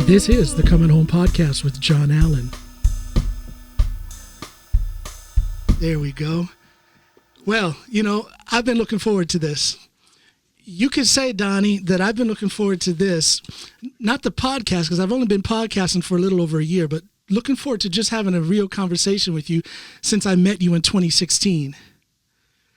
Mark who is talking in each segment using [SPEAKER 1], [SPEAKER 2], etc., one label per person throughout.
[SPEAKER 1] This is the Coming Home Podcast with John Allen. There we go. Well, I've been looking forward to this. You could say, Donnie, that I've been looking forward to this, not the podcast, because I've only been podcasting for a little over a year, but looking forward to just having a real conversation with you since I met you in 2016.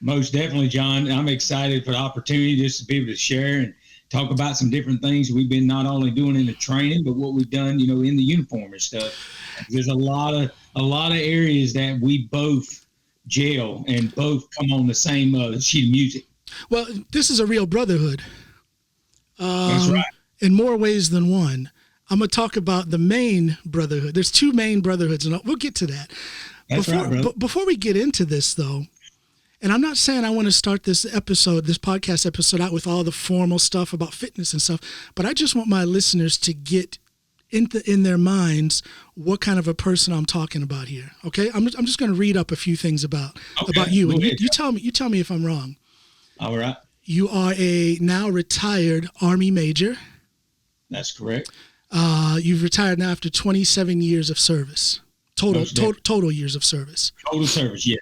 [SPEAKER 2] Most definitely, John. I'm excited for the opportunity just to be able to share and talk about some different things we've been not only doing in the training, but what we've done, in the uniform and stuff. There's a lot of areas that we both gel and both come on the same sheet of music.
[SPEAKER 1] Well, this is a real brotherhood.
[SPEAKER 2] That's right.
[SPEAKER 1] In more ways than one. I'm going to talk about the main brotherhood. There's two main brotherhoods, and we'll get to that.
[SPEAKER 2] That's right, brother.
[SPEAKER 1] Before we get into this, though, and I'm not saying I want to start this podcast episode out with all the formal stuff about fitness and stuff, but I just want my listeners to get in their minds what kind of a person I'm talking about here. Okay, I'm just going to read up a few things about you, and you tell me if I'm wrong.
[SPEAKER 2] All right.
[SPEAKER 1] You are a now retired Army major.
[SPEAKER 2] That's correct.
[SPEAKER 1] You've retired now after 27 years of service. Total years of service.
[SPEAKER 2] Total service, yes.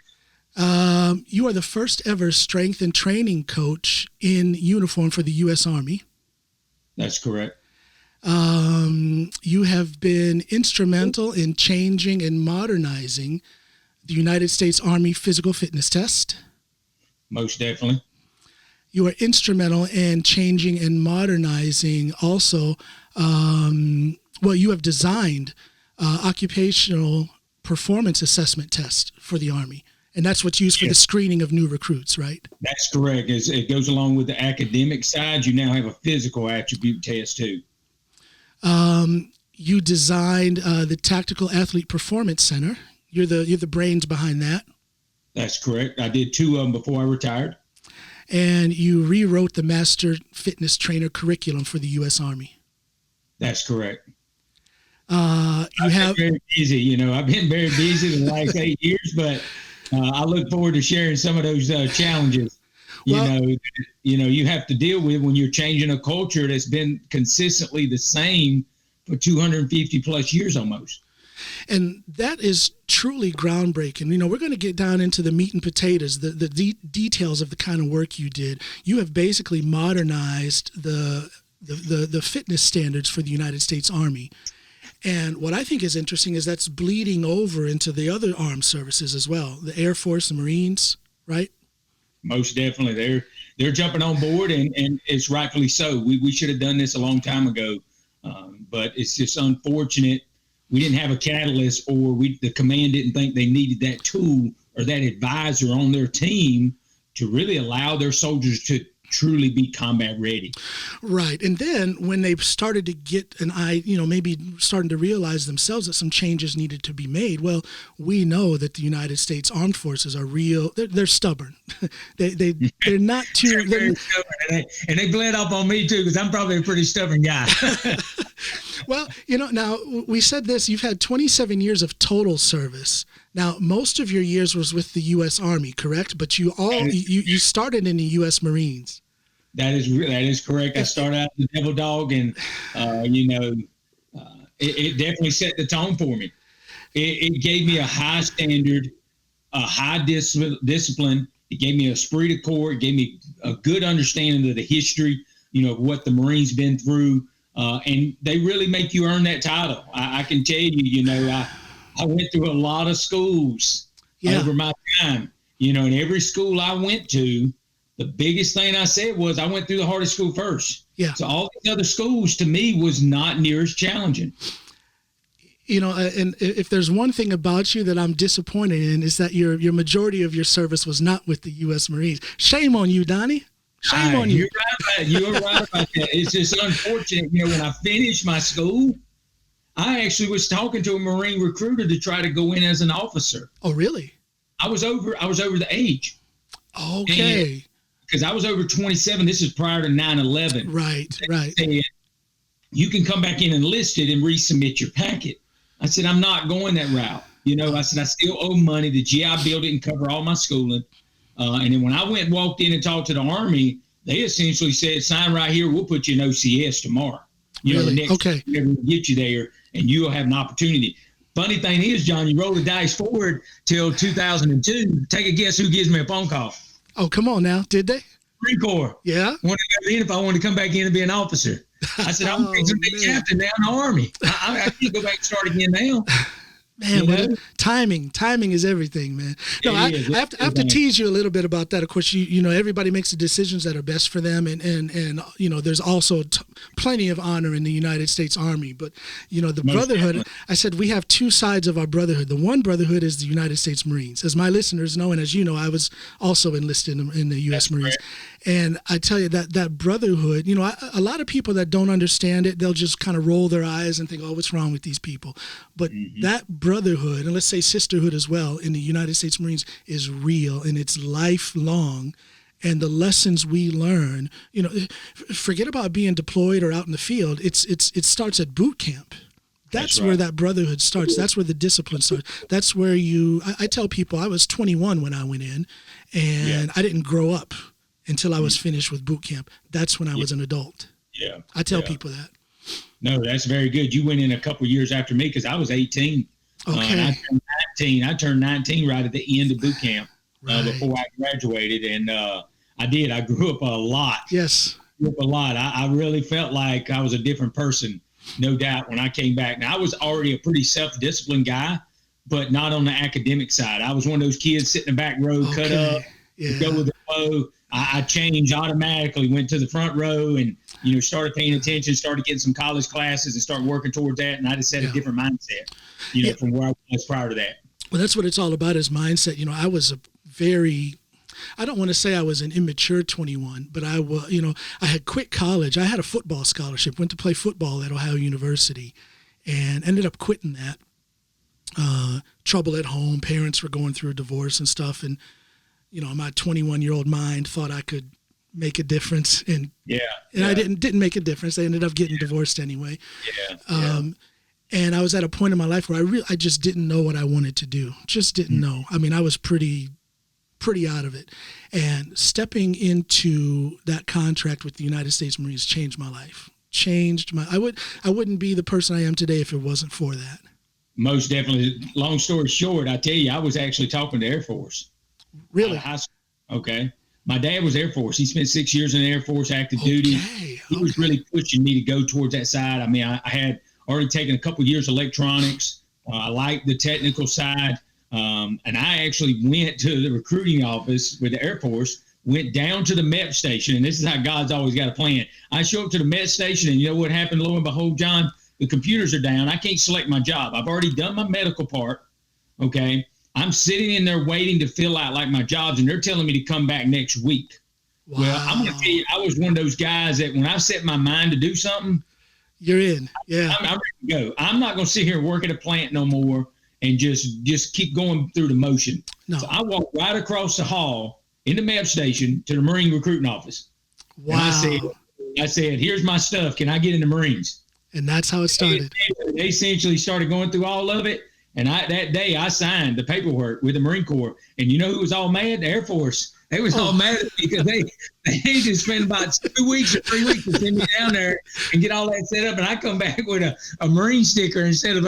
[SPEAKER 1] You are the first ever strength and training coach in uniform for the U.S. Army.
[SPEAKER 2] That's correct.
[SPEAKER 1] You have been instrumental in changing and modernizing the United States Army physical fitness test.
[SPEAKER 2] Most definitely.
[SPEAKER 1] You are instrumental in changing and modernizing also, you have designed Occupational Performance Assessment Test for the Army. And that's what's used for the screening of new recruits, right?
[SPEAKER 2] That's correct. It goes along with the academic side. You now have a physical attribute test too.
[SPEAKER 1] You designed the Tactical Athlete Performance Center. You're the brains behind that.
[SPEAKER 2] That's correct. I did two of them before I retired.
[SPEAKER 1] And you rewrote the Master Fitness Trainer curriculum for the U.S. Army.
[SPEAKER 2] That's correct.
[SPEAKER 1] I've been
[SPEAKER 2] very busy. I've been very busy the last 8 years, but I look forward to sharing some of those challenges. You have to deal with when you're changing a culture that's been consistently the same for 250 plus years almost.
[SPEAKER 1] And that is truly groundbreaking. We're going to get down into the meat and potatoes, the details of the kind of work you did. You have basically modernized the fitness standards for the United States Army. And what I think is interesting is that's bleeding over into the other armed services as well, the Air Force, the Marines, right?
[SPEAKER 2] Most definitely. They're jumping on board, and it's rightfully so. We should have done this a long time ago, but it's just unfortunate. We didn't have a catalyst, or the command didn't think they needed that tool or that advisor on their team to really allow their soldiers to truly be combat ready.
[SPEAKER 1] Right. And then when they started to get maybe starting to realize themselves that some changes needed to be made, well, we know that the United States Armed Forces are real. They're stubborn. they're not too.
[SPEAKER 2] They're stubborn, and they bled up on me too, because I'm probably a pretty stubborn guy.
[SPEAKER 1] Well, now we said this, you've had 27 years of total service. Now, most of your years was with the U.S. Army, correct? But you started in the U.S. Marines.
[SPEAKER 2] That is correct. I started out as a devil dog, and it definitely set the tone for me. It gave me a high standard, a high discipline. It gave me a esprit de corps. It gave me a good understanding of the history, what the Marines been through, and they really make you earn that title. I can tell you, I went through a lot of schools over my time, and every school I went to, the biggest thing I said was I went through the hardest school first.
[SPEAKER 1] Yeah.
[SPEAKER 2] So all these other schools to me was not near as challenging.
[SPEAKER 1] And if there's one thing about you that I'm disappointed in, is that your majority of your service was not with the U.S. Marines. Shame on you, Donnie. Shame on you.
[SPEAKER 2] You're right about that. It's just unfortunate. When I finished my school, I actually was talking to a Marine recruiter to try to go in as an officer.
[SPEAKER 1] Oh, really?
[SPEAKER 2] I was over the age.
[SPEAKER 1] Okay.
[SPEAKER 2] Because I was over 27. This is prior to 9/11.
[SPEAKER 1] Right.
[SPEAKER 2] Said, you can come back in enlisted and resubmit your packet. I said, I'm not going that route. I said, I still owe money. The GI Bill didn't cover all my schooling. And then when I walked in and talked to the Army, they essentially said, sign right here, we'll put you in OCS tomorrow. You know,
[SPEAKER 1] Really?
[SPEAKER 2] the next
[SPEAKER 1] Okay.
[SPEAKER 2] never will get you there, and you'll have an opportunity. Funny thing is, John, you roll the dice forward till 2002. Take a guess who gives me a phone call?
[SPEAKER 1] Oh, come on now. Did they?
[SPEAKER 2] Marine Corps.
[SPEAKER 1] Yeah.
[SPEAKER 2] Wanted to go in if I wanted to come back in and be an officer. I said, I'm fixing to be captain now in the Army. I can't go back and start again now.
[SPEAKER 1] Man,
[SPEAKER 2] You know?
[SPEAKER 1] timing is everything, man. No, I have to tease you a little bit about that. Of course, you know, everybody makes the decisions that are best for them, and you know, there's also plenty of honor in the United States Army. But you know, the
[SPEAKER 2] Most
[SPEAKER 1] brotherhood.
[SPEAKER 2] definitely.
[SPEAKER 1] I said we have two sides of our brotherhood. The one brotherhood is the United States Marines, as my listeners know, and as you know, I was also enlisted in the U.S.
[SPEAKER 2] That's
[SPEAKER 1] Marines.
[SPEAKER 2] correct.
[SPEAKER 1] And I tell you that brotherhood, you know, a lot of people that don't understand it, they'll just kind of roll their eyes and think, oh, what's wrong with these people? But that brotherhood, and let's say sisterhood as well, in the United States Marines is real, and it's lifelong. And the lessons we learn, you know, forget about being deployed or out in the field. It starts at boot camp. That's
[SPEAKER 2] right.
[SPEAKER 1] where that brotherhood starts. That's where the discipline starts. That's where I tell people I was 21 when I went in, and I didn't grow up until I was finished with boot camp. That's when I was an adult.
[SPEAKER 2] Yeah.
[SPEAKER 1] I tell people that.
[SPEAKER 2] No, that's very good. You went in a couple years after me because I was 18.
[SPEAKER 1] Okay.
[SPEAKER 2] And I turned 19. I turned 19 right at the end of boot camp
[SPEAKER 1] Right.
[SPEAKER 2] before I graduated. And I did. I grew up a lot.
[SPEAKER 1] Yes.
[SPEAKER 2] Grew up a lot. I really felt like I was a different person, no doubt, when I came back. Now, I was already a pretty self-disciplined guy, but not on the academic side. I was one of those kids sitting in the back row, cut up, go with the flow. I changed automatically, went to the front row and, you know, started paying attention, started getting some college classes and started working towards that. And I just had a different mindset, you know, from where I was prior to that.
[SPEAKER 1] Well, that's what it's all about is mindset. You know, I was I don't want to say I was an immature 21, but I was, you know, I had quit college. I had a football scholarship, went to play football at Ohio University and ended up quitting that. Trouble at home. Parents were going through a divorce and stuff. And, you know, my 21-year-old mind thought I could make a difference. And I didn't make a difference. They ended up getting divorced anyway. And I was at a point in my life where I just didn't know what I wanted to do. Just didn't know. I mean, I was pretty out of it. And stepping into that contract with the United States Marines changed my life. I wouldn't be the person I am today if it wasn't for that.
[SPEAKER 2] Most definitely. Long story short, I tell you, I was actually talking to Air Force.
[SPEAKER 1] Really?
[SPEAKER 2] High school. Okay. My dad was Air Force. He spent 6 years in the Air Force, active duty. He was really pushing me to go towards that side. I mean, I had already taken a couple of years of electronics. I liked the technical side. And I actually went to the recruiting office with the Air Force, went down to the MEP station. And this is how God's always got a plan. I show up to the MEP station, and you know what happened, lo and behold, John? The computers are down. I can't select my job. I've already done my medical part. Okay. I'm sitting in there waiting to fill out like my jobs, and they're telling me to come back next week. Wow. Well, I'm going to tell you, I was one of those guys that when I set my mind to do something,
[SPEAKER 1] you're in. Yeah.
[SPEAKER 2] I'm ready to go. I'm not going to sit here and work at a plant no more and just keep going through the motion. No. So I walked right across the hall in the MEP station to the Marine recruiting office.
[SPEAKER 1] Wow.
[SPEAKER 2] And I said, here's my stuff. Can I get in the Marines?
[SPEAKER 1] And that's how it started.
[SPEAKER 2] They essentially started going through all of it. And that day I signed the paperwork with the Marine Corps. And you know who was all mad? The Air Force. They was all mad at me because they just spent about 2 weeks or 3 weeks to send me down there and get all that set up. And I come back with a Marine sticker instead of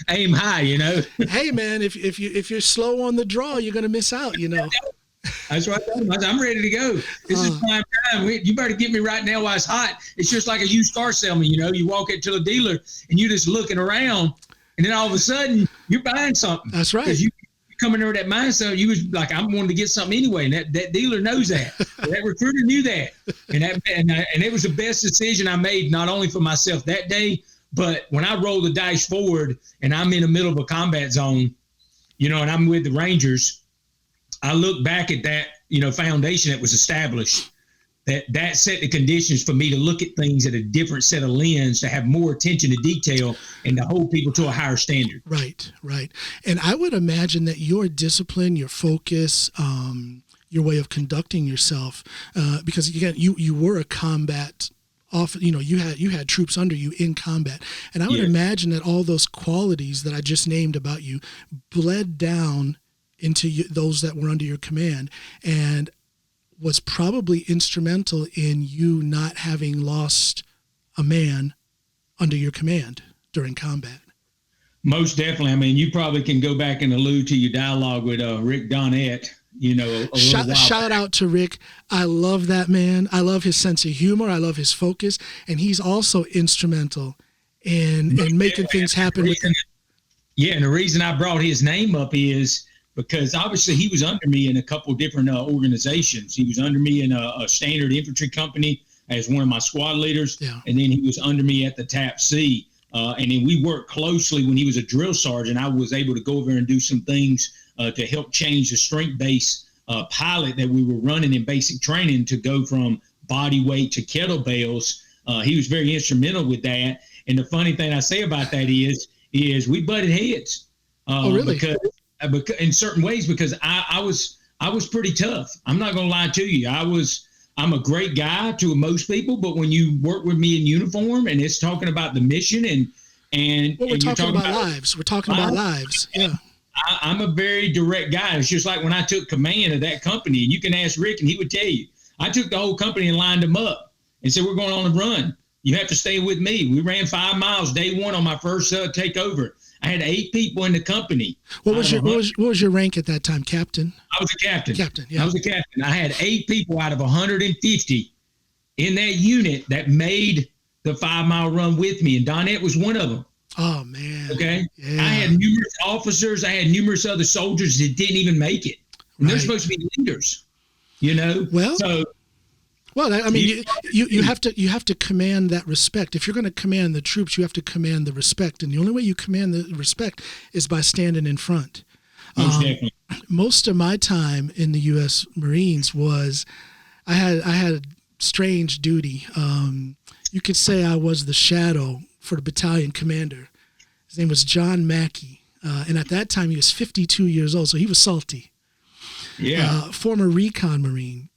[SPEAKER 2] aim high, you know.
[SPEAKER 1] Hey man, if you're slow on the draw, you're gonna miss out, you know.
[SPEAKER 2] That's right. I'm ready to go. This is prime time. You better get me right now while it's hot. It's just like a used car salesman, you know. You walk into a dealer and you're just looking around, and then all of a sudden you're buying something.
[SPEAKER 1] That's right.
[SPEAKER 2] Because you come in there with that mindset, you was like, I'm wanting to get something anyway, and that dealer knows that. That recruiter knew that, and it was the best decision I made, not only for myself that day, but when I roll the dice forward and I'm in the middle of a combat zone, you know, and I'm with the Rangers. I look back at that, you know, foundation that was established, that set the conditions for me to look at things at a different set of lens, to have more attention to detail and to hold people to a higher standard.
[SPEAKER 1] Right. And I would imagine that your discipline, your focus, your way of conducting yourself, because again, you were a combat you had troops under you in combat. And I would imagine that all those qualities that I just named about you bled down into those that were under your command, and was probably instrumental in you not having lost a man under your command during combat.
[SPEAKER 2] Most definitely. I mean, you probably can go back and allude to your dialogue with Rick Donette.
[SPEAKER 1] Shout out to Rick. I love that man. I love his sense of humor. I love his focus, and he's also instrumental in making things happen.
[SPEAKER 2] And the reason I brought his name up is because obviously he was under me in a couple of different organizations. He was under me in a standard infantry company as one of my squad leaders, and then he was under me at the TAP C. And then we worked closely when he was a drill sergeant. I was able to go over and do some things to help change the strength-based pilot that we were running in basic training to go from body weight to kettlebells. He was very instrumental with that. And the funny thing I say about that is we butted heads.
[SPEAKER 1] Oh, really?
[SPEAKER 2] Because in certain ways, because I was pretty tough. I'm not going to lie to you. I'm a great guy to most people, but when you work with me in uniform and it's talking about the mission and
[SPEAKER 1] we're talking about lives. We're talking about lives. Yeah.
[SPEAKER 2] I'm a very direct guy. It's just like when I took command of that company, and you can ask Rick and he would tell you, I took the whole company and lined them up and said, we're going on a run. You have to stay with me. We ran 5 miles day one on my first takeover. I had 8 people in the company.
[SPEAKER 1] What was your rank at that time, Captain?
[SPEAKER 2] I was a captain.
[SPEAKER 1] Captain, yeah.
[SPEAKER 2] I was a captain. I had 8 people out of 150 in that unit that made the 5-mile run with me, and Donette was one of them.
[SPEAKER 1] Oh, man.
[SPEAKER 2] Okay?
[SPEAKER 1] Yeah.
[SPEAKER 2] I had numerous officers. I had numerous other soldiers that didn't even make it. And they're supposed to be leaders,
[SPEAKER 1] Well, I mean, you have to command that respect. If you're going to command the troops, you have to command the respect, and the only way you command the respect is by standing in front. Most of my time in the U.S. Marines was, I had a strange duty. You could say I was the shadow for the battalion commander. His name was John Mackey, and at that time he was 52 years old, so he was salty.
[SPEAKER 2] Yeah.
[SPEAKER 1] Former recon Marine.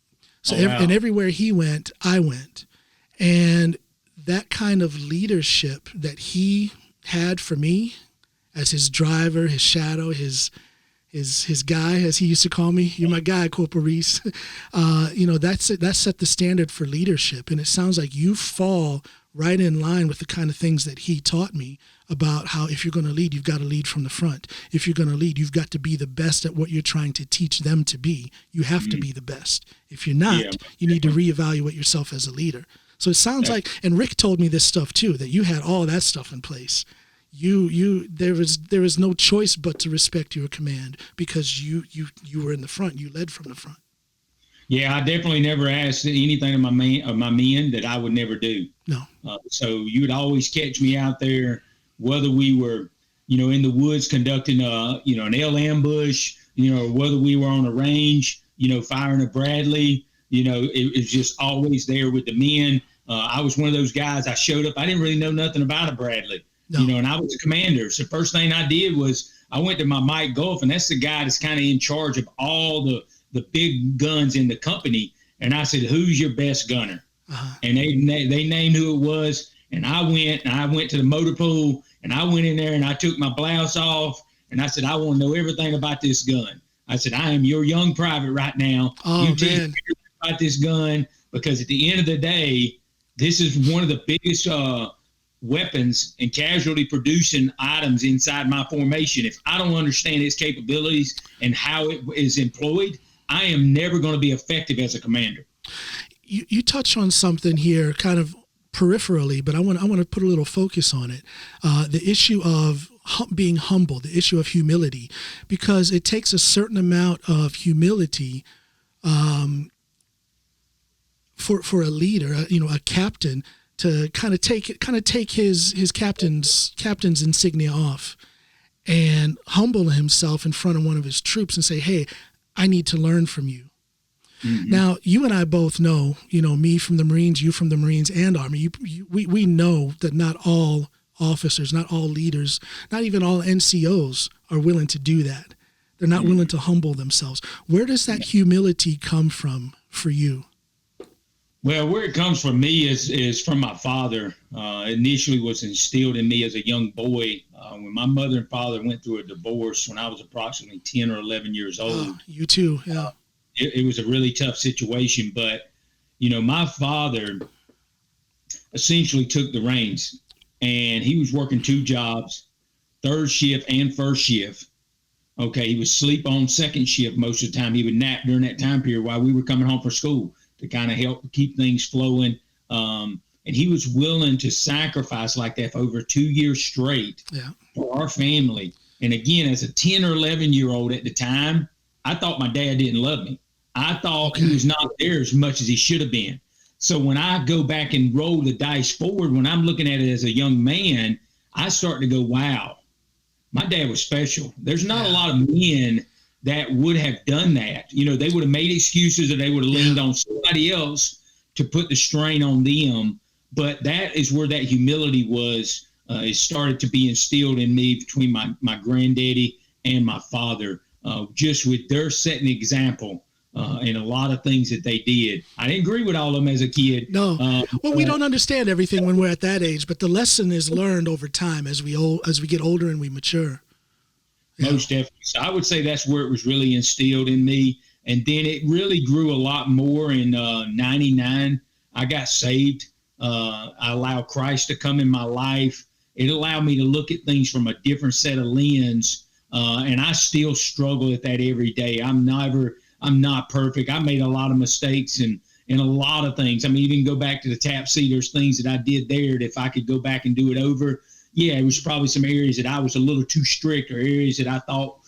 [SPEAKER 1] So and everywhere he went, I went. And that kind of leadership that he had for me as his driver, his shadow, his guy, as he used to call me, you're my guy, Corporal Reese. That set the standard for leadership. And it sounds like you fall right in line with the kind of things that he taught me about how if you're going to lead, you've got to lead from the front. If you're going to lead, you've got to be the best at what you're trying to teach them to be. You have to be the best. If you're not, you need to reevaluate yourself as a leader. So it sounds like, and Rick told me this stuff too, that you had all that stuff in place. There was no choice but to respect your command because you were in the front. You led from the front.
[SPEAKER 2] Yeah, I definitely never asked anything of my men that I would never do.
[SPEAKER 1] No.
[SPEAKER 2] So you would always catch me out there, whether we were, in the woods conducting an L ambush, whether we were on a range, firing a Bradley, it was just always there with the men. I was one of those guys. I showed up. I didn't really know nothing about a Bradley, and I was a commander. So first thing I did was I went to my Mike Gulf, and that's the guy that's kind of in charge of all the big guns in the company. And I said, who's your best gunner? And they named who it was. And I went to the motor pool, and I went in there and I took my blouse off, and I said, I want to know everything about this gun. I said, I am your young private right now.
[SPEAKER 1] Oh,
[SPEAKER 2] you teach me about this gun, because at the end of the day, this is one of the biggest weapons and casualty producing items inside my formation. If I don't understand its capabilities and how it is employed, I am never going to be effective as a commander.
[SPEAKER 1] You touch on something here kind of peripherally, but I want to put a little focus on it. The issue of being humble, the issue of humility, because it takes a certain amount of humility for a leader, a captain, to kind of take his captain's insignia off and humble himself in front of one of his troops and say, hey, I need to learn from you. Mm-hmm. Now, you and I both know, me from the Marines, you from the Marines and Army, we know that not all officers, not all leaders, not even all NCOs are willing to do that. They're not willing to humble themselves. Where does that humility come from for you?
[SPEAKER 2] Well, where it comes from me is from my father. Initially was instilled in me as a young boy. When my mother and father went through a divorce when I was approximately 10 or 11 years old.
[SPEAKER 1] You too, yeah.
[SPEAKER 2] It was a really tough situation, but, my father essentially took the reins and he was working 2 jobs, third shift and first shift. Okay, he would sleep on second shift most of the time. He would nap during that time period while we were coming home from school to kind of help keep things flowing. And he was willing to sacrifice like that for over 2 years straight for our family. And again, as a 10 or 11-year-old at the time, I thought my dad didn't love me. I thought he was not there as much as he should have been. So when I go back and roll the dice forward, when I'm looking at it as a young man, I start to go, wow, my dad was special. There's not a lot of men that would have done that. You know, they would have made excuses, or they would have leaned on somebody else to put the strain on them. But that is where that humility was. It started to be instilled in me between my granddaddy and my father, just with their setting example in a lot of things that they did. I didn't agree with all of them as a kid.
[SPEAKER 1] No. Well, we don't understand everything when we're at that age, but the lesson is learned over time as we get older and we mature.
[SPEAKER 2] Most definitely. So I would say that's where it was really instilled in me. And then it really grew a lot more in 99. I got saved. I allowed Christ to come in my life. It allowed me to look at things from a different set of lens. And I still struggle with that every day. I'm not perfect. I made a lot of mistakes and a lot of things. I mean, even go back to the tap seat, there's things that I did there that if I could go back and do it over, it was probably some areas that I was a little too strict, or areas that I thought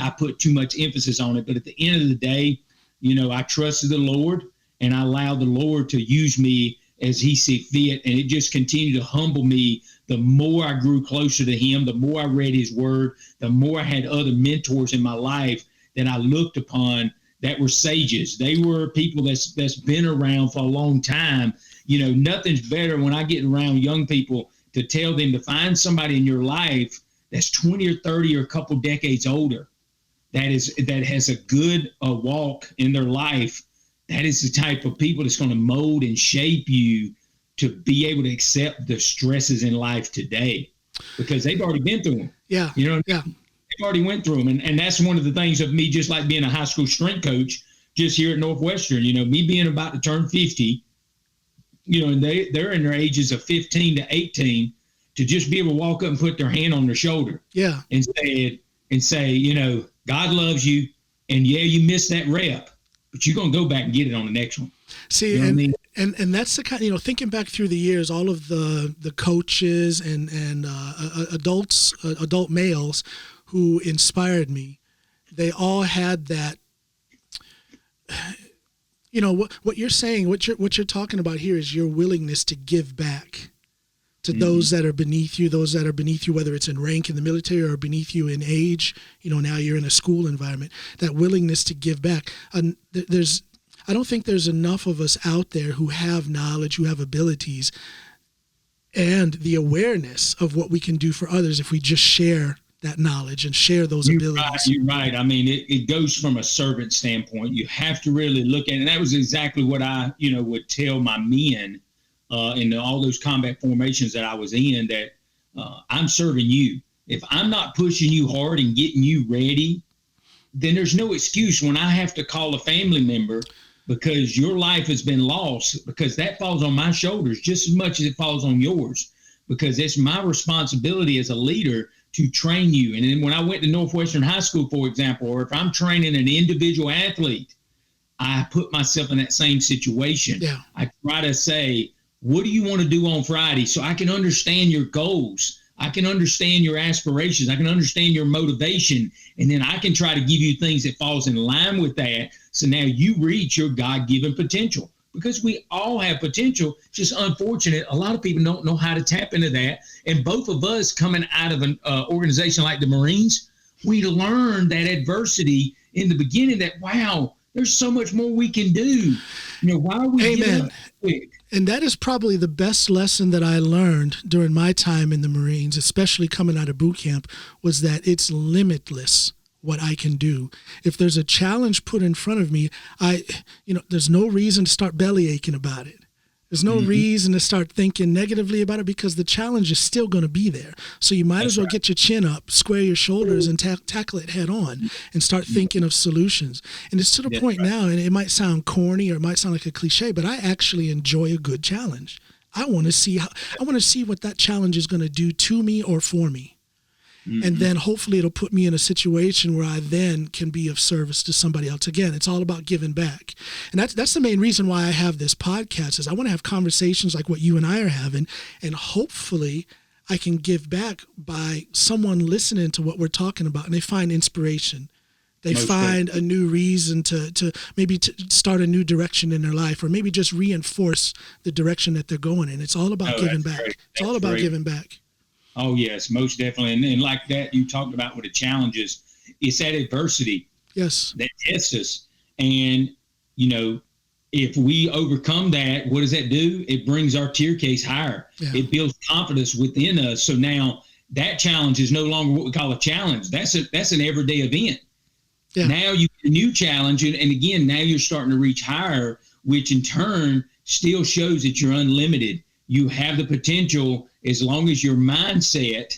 [SPEAKER 2] I put too much emphasis on it. But at the end of the day, you know, I trusted the Lord, and I allowed the Lord to use me as he see fit. And it just continued to humble me. The more I grew closer to him, the more I read his word, the more I had other mentors in my life that I looked upon that were sages. They were people that's been around for a long time. You know, nothing's better when I get around young people to tell them to find somebody in your life that's 20 or 30 or a couple decades older, that has a good walk in their life. That is the type of people that's going to mold and shape you to be able to accept the stresses in life today, because they've already been through them.
[SPEAKER 1] Yeah.
[SPEAKER 2] You know,
[SPEAKER 1] yeah.
[SPEAKER 2] They've already went through them. And that's one of the things of me, just like being a high school strength coach, just here at Northwestern, you know, me being about to turn 50, you know, and they're in their ages of 15 to 18, to just be able to walk up and put their hand on their shoulder.
[SPEAKER 1] Yeah.
[SPEAKER 2] And say, you know, God loves you. And you missed that rep, but you're going to go back and get it on the next one.
[SPEAKER 1] See,
[SPEAKER 2] you know what I mean?
[SPEAKER 1] And that's the kind, you know, thinking back through the years, all of the coaches and adult males who inspired me, they all had that, you know, what you're saying, what you're talking about here is your willingness to give back to those that are beneath you, whether it's in rank in the military or beneath you in age. You know, now you're in a school environment, that willingness to give back. And I don't think there's enough of us out there who have knowledge, who have abilities, and the awareness of what we can do for others if we just share that knowledge and share those abilities.
[SPEAKER 2] You're right. I mean, it goes from a servant standpoint. You have to really look at it. And that was exactly what I, you know, would tell my men in all those combat formations that I was in, that I'm serving you. If I'm not pushing you hard and getting you ready, then there's no excuse when I have to call a family member because your life has been lost, because that falls on my shoulders just as much as it falls on yours, because it's my responsibility as a leader to train you. And then when I went to Northwestern High School, for example, or if I'm training an individual athlete, I put myself in that same situation.
[SPEAKER 1] Yeah.
[SPEAKER 2] I try to say, what do you want to do on Friday? So I can understand your goals. I can understand your aspirations. I can understand your motivation. And then I can try to give you things that falls in line with that. So now you reach your God-given potential, because we all have potential. It's just unfortunate. A lot of people don't know how to tap into that. And both of us coming out of an organization like the Marines, we learned that adversity in the beginning, that, wow, there's so much more we can do. You know, why are we giving up quick?
[SPEAKER 1] And that is probably the best lesson that I learned during my time in the Marines, especially coming out of boot camp, was that it's limitless what I can do. If there's a challenge put in front of me, there's no reason to start belly aching about it. There's no reason to start thinking negatively about it, because the challenge is still going to be there. So you might as well get your chin up, square your shoulders, and tackle it head on and start thinking of solutions. And it's to the point now, and it might sound corny or it might sound like a cliche, but I actually enjoy a good challenge. I want to see what that challenge is going to do to me or for me. And then hopefully it'll put me in a situation where I then can be of service to somebody else. Again, it's all about giving back. And that's the main reason why I have this podcast, is I want to have conversations like what you and I are having, and hopefully I can give back by someone listening to what we're talking about, and they find inspiration. They find a new reason to maybe to start a new direction in their life, or maybe just reinforce the direction that they're going in. It's all about giving back. It's all about giving back.
[SPEAKER 2] Oh, yes, most definitely. And like that, you talked about with the challenges, it's that adversity that tests us. And, if we overcome that, what does that do? It brings our tier case higher. Yeah. It builds confidence within us. So now that challenge is no longer what we call a challenge. That's an everyday event. Yeah. Now you get a new challenge. And again, now you're starting to reach higher, which in turn still shows that you're unlimited. You have the potential, as long as your mindset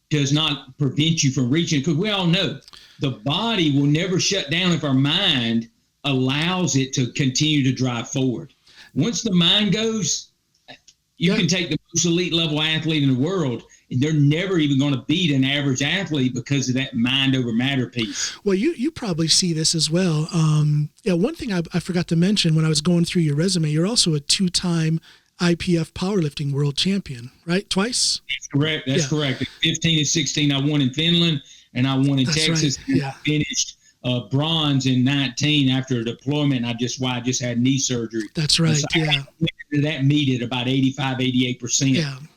[SPEAKER 2] does not prevent you from reaching. Because we all know the body will never shut down if our mind allows it to continue to drive forward. Once the mind goes, you can take the most elite level athlete in the world, and they're never even going to beat an average athlete because of that mind over matter piece.
[SPEAKER 1] Well, you probably see this as well. One thing I forgot to mention when I was going through your resume, you're also a 2-time IPF powerlifting world champion, right? Twice?
[SPEAKER 2] That's correct. That's correct. At 15 and 16, I won in Finland, and I won in Texas. Right. I finished bronze in 19 after a deployment. And I just had knee surgery.
[SPEAKER 1] That's right.
[SPEAKER 2] So I went into that meet at about 85, 88%.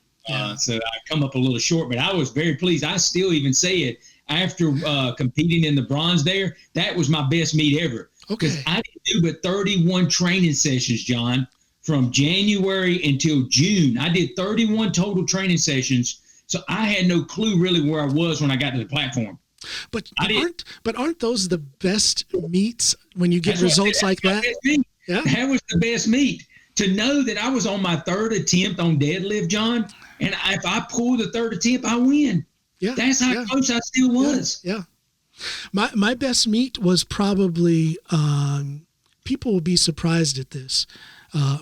[SPEAKER 2] So I come up a little short, but I was very pleased. I still even say it after competing in the bronze there. That was my best meet ever. Okay. Because I didn't do but 31 training sessions, John. From January until June, I did 31 total training sessions. So I had no clue really where I was when I got to the platform.
[SPEAKER 1] But aren't those the best meets when you get results like that?
[SPEAKER 2] Yeah. That was the best meet. To know that I was on my third attempt on deadlift, John, and if I pull the third attempt, I win. Yeah. That's how close I still was.
[SPEAKER 1] Yeah. My best meet was probably, people will be surprised at this.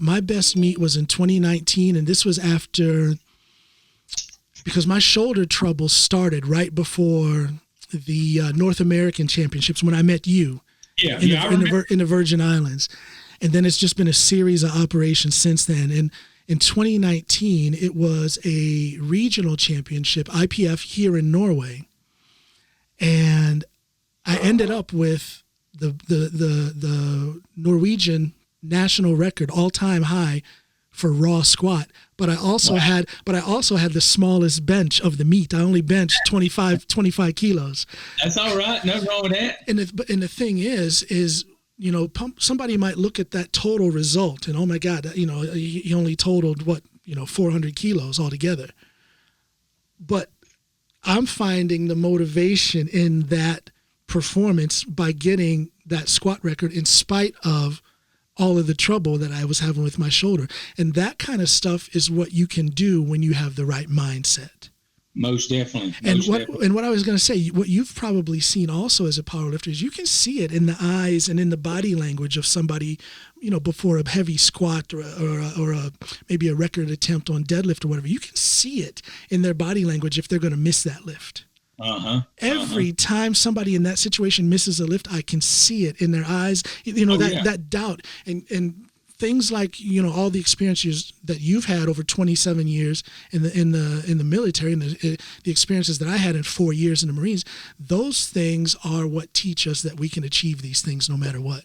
[SPEAKER 1] My best meet was in 2019, and this was because my shoulder trouble started right before the North American Championships when I met you in the Virgin Islands. And then it's just been a series of operations since then. And in 2019, it was a regional championship, IPF, here in Norway. And I ended up with the Norwegian national record, all-time high for raw squat. But I also had the smallest bench of the meet. I only benched 25 kilos.
[SPEAKER 2] That's all right. Nothing wrong with that.
[SPEAKER 1] And the thing is somebody might look at that total result and, oh my God, he only totaled 400 kilos altogether. But I'm finding the motivation in that performance by getting that squat record in spite of all of the trouble that I was having with my shoulder. And that kind of stuff is what you can do when you have the right mindset.
[SPEAKER 2] Most definitely.
[SPEAKER 1] What I was going to say, what you've probably seen also as a powerlifter is you can see it in the eyes and in the body language of somebody, before a heavy squat or maybe a record attempt on deadlift or whatever. You can see it in their body language if they're going to miss that lift. Every time somebody in that situation misses a lift, I can see it in their eyes, that doubt and things like, all the experiences that you've had over 27 years in the military and the experiences that I had in 4 years in the Marines. Those things are what teach us that we can achieve these things no matter what.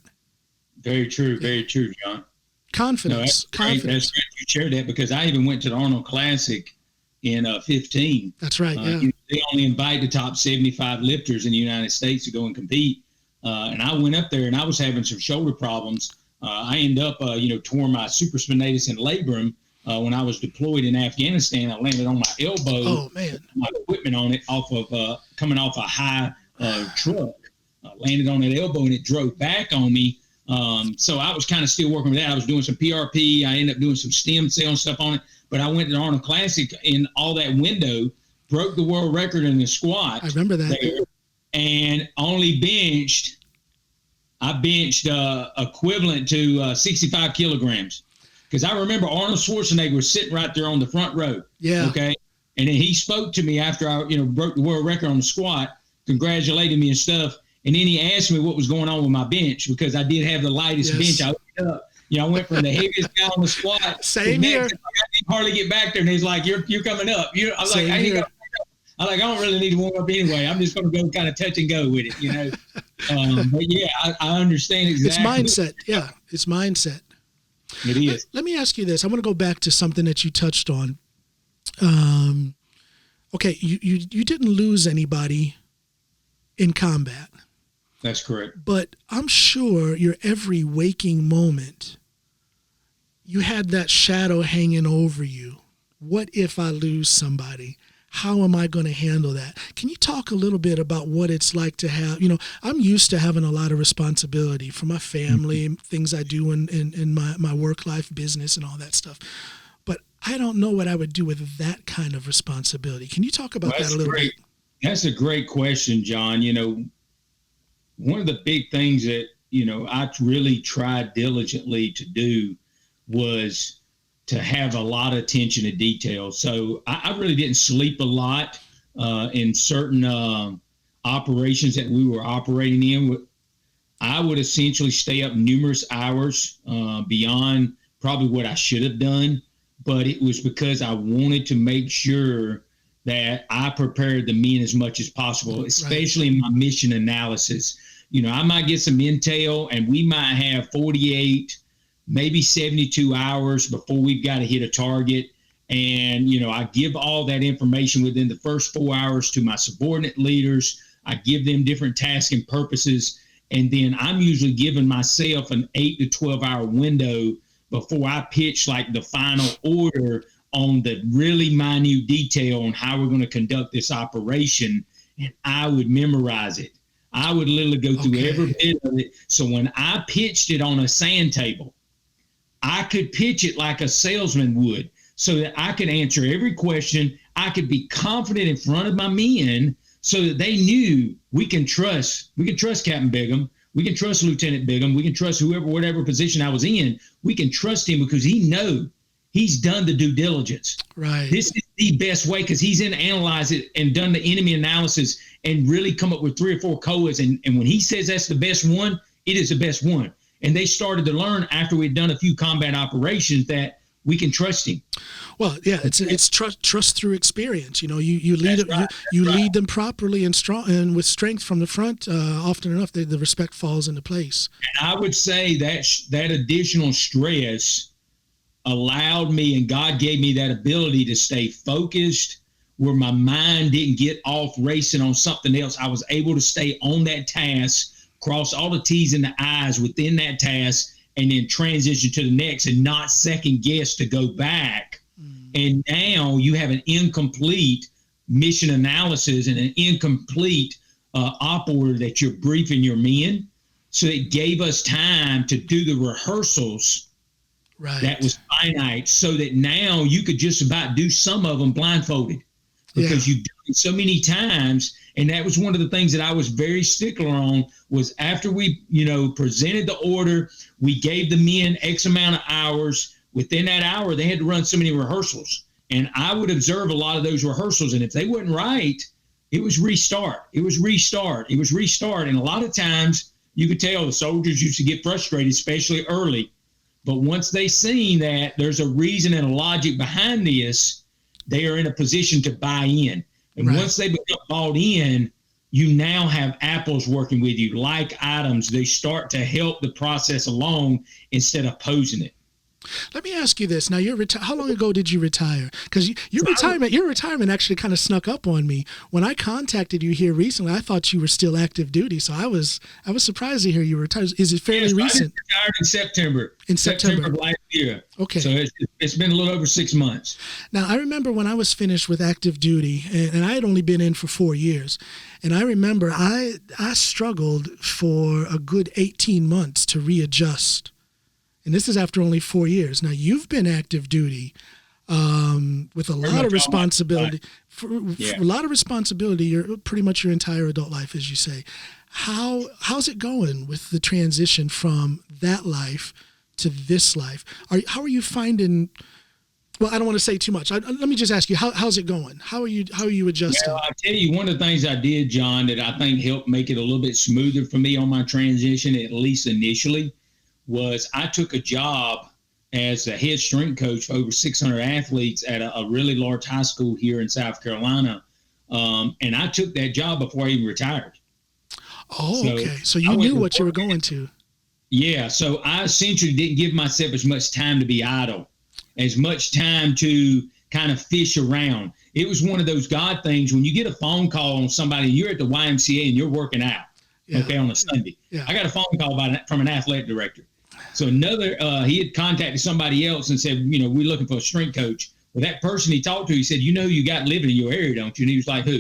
[SPEAKER 1] Very true. Very true, John. Confidence.
[SPEAKER 2] That's great you shared that, because I even went to the Arnold Classic in 15.
[SPEAKER 1] That's right.
[SPEAKER 2] They only invite the top 75 lifters in the United States to go and compete. And I went up there and I was having some shoulder problems. I ended up, tore my supraspinatus and labrum when I was deployed in Afghanistan. I landed on my elbow.
[SPEAKER 1] Oh, man.
[SPEAKER 2] My equipment on it coming off a high truck. Landed on that elbow and it drove back on me. So I was kind of still working with that. I was doing some PRP. I ended up doing some stem cell and stuff on it. But I went to the Arnold Classic in all that window, broke the world record in the squat.
[SPEAKER 1] I remember that.
[SPEAKER 2] There, and only benched equivalent to 65 kilograms. because I remember Arnold Schwarzenegger was sitting right there on the front row.
[SPEAKER 1] Yeah.
[SPEAKER 2] Okay. And then he spoke to me after I, broke the world record on the squat, congratulated me and stuff. And then he asked me what was going on with my bench, because I did have the lightest bench. I looked up. I went from the heaviest guy on the squat.
[SPEAKER 1] Same here.
[SPEAKER 2] I didn't hardly get back there, and he's like, "You're coming up." I was like, I don't really need to warm up anyway. I'm just going to go kind of touch and go with it, But yeah, I understand exactly.
[SPEAKER 1] It's mindset. Yeah, it's mindset.
[SPEAKER 2] It is.
[SPEAKER 1] Let me ask you this. I want to go back to something that you touched on. Okay, you didn't lose anybody in combat.
[SPEAKER 2] That's correct.
[SPEAKER 1] But I'm sure your every waking moment, you had that shadow hanging over you. What if I lose somebody? How am I going to handle that? Can you talk a little bit about what it's like to have, I'm used to having a lot of responsibility for my family, things I do in my work life, business and all that stuff. But I don't know what I would do with that kind of responsibility. Can you talk about that a little bit?
[SPEAKER 2] That's a great question, John. One of the big things that, I really tried diligently to do was to have a lot of attention to detail. So I really didn't sleep a lot in certain operations that we were operating in. I would essentially stay up numerous hours beyond probably what I should have done, but it was because I wanted to make sure that I prepared the men as much as possible, especially in my mission analysis. I might get some intel, and we might have 48, maybe 72 hours before we've got to hit a target. And, I give all that information within the first 4 hours to my subordinate leaders. I give them different tasks and purposes. And then I'm usually giving myself an 8 to 12 hour window before I pitch like the final order on the really minute detail on how we're going to conduct this operation. And I would memorize it. I would literally go through every bit of it. So when I pitched it on a sand table, I could pitch it like a salesman would, so that I could answer every question. I could be confident in front of my men so that they knew we can trust Captain Bigham. We can trust Lieutenant Bigham. We can trust whatever position I was in. We can trust him because he's done the due diligence.
[SPEAKER 1] Right.
[SPEAKER 2] This is the best way, because he's analyzed it and done the enemy analysis and really come up with 3 or 4 COAs. And when he says that's the best one, it is the best one. And they started to learn after we'd done a few combat operations that we can trust him.
[SPEAKER 1] Well, yeah, it's trust through experience. You lead lead them properly and strong and with strength from the front. Often enough, the respect falls into place.
[SPEAKER 2] And I would say that additional stress allowed me, and God gave me that ability to stay focused, where my mind didn't get off racing on something else. I was able to stay on that task, cross all the T's and the I's within that task, and then transition to the next and not second guess to go back. And now you have an incomplete mission analysis and an incomplete op order that you're briefing your men. So it gave us time to do the rehearsals. Right. That was finite, so that now you could just about do some of them blindfolded, because you've done it so many times. And that was one of the things that I was very stickler on, was after we, presented the order, we gave the men X amount of hours. Within that hour, they had to run so many rehearsals. And I would observe a lot of those rehearsals. And if they wasn't right, it was restart. It was restart. It was restart. And a lot of times you could tell the soldiers used to get frustrated, especially early. But once they seen that there's a reason and a logic behind this, they are in a position to buy in. And once they become bought in, you now have apples working with you, like items. They start to help the process along instead of opposing it.
[SPEAKER 1] Let me ask you this. Now, how long ago did you retire? Because your retirement actually kind of snuck up on me. When I contacted you here recently, I thought you were still active duty. So I was surprised to hear you retired. Is it fairly recent?
[SPEAKER 2] I retired in September.
[SPEAKER 1] In September
[SPEAKER 2] of last year.
[SPEAKER 1] Okay.
[SPEAKER 2] So it's been a little over 6 months.
[SPEAKER 1] Now, I remember when I was finished with active duty, and I had only been in for 4 years. And I remember I struggled for a good 18 months to readjust. And this is after only 4 years. Now, you've been active duty with a lot of responsibility. A lot of responsibility, pretty much your entire adult life, as you say. How's it going with the transition from that life to this life. How are you finding? Well, I don't want to say too much. Let me just ask you, how's it going? How are you adjusting?
[SPEAKER 2] Well, I'll tell you, one of the things I did, John, that I think helped make it a little bit smoother for me on my transition, at least initially, was I took a job as a head strength coach for over 600 athletes at a really large high school here in South Carolina. And I took that job before I even retired.
[SPEAKER 1] Oh, okay. So you knew what you were going to. Yeah.
[SPEAKER 2] So I essentially didn't give myself as much time to be idle, as much time to kind of fish around. It was one of those God things when you get a phone call on somebody, you're at the YMCA and you're working out, on a Sunday. Yeah. I got a phone call from an athletic director. So he had contacted somebody else and said, we're looking for a strength coach. Well, that person he talked to, he said, you got living in your area, don't you? And he was like, who?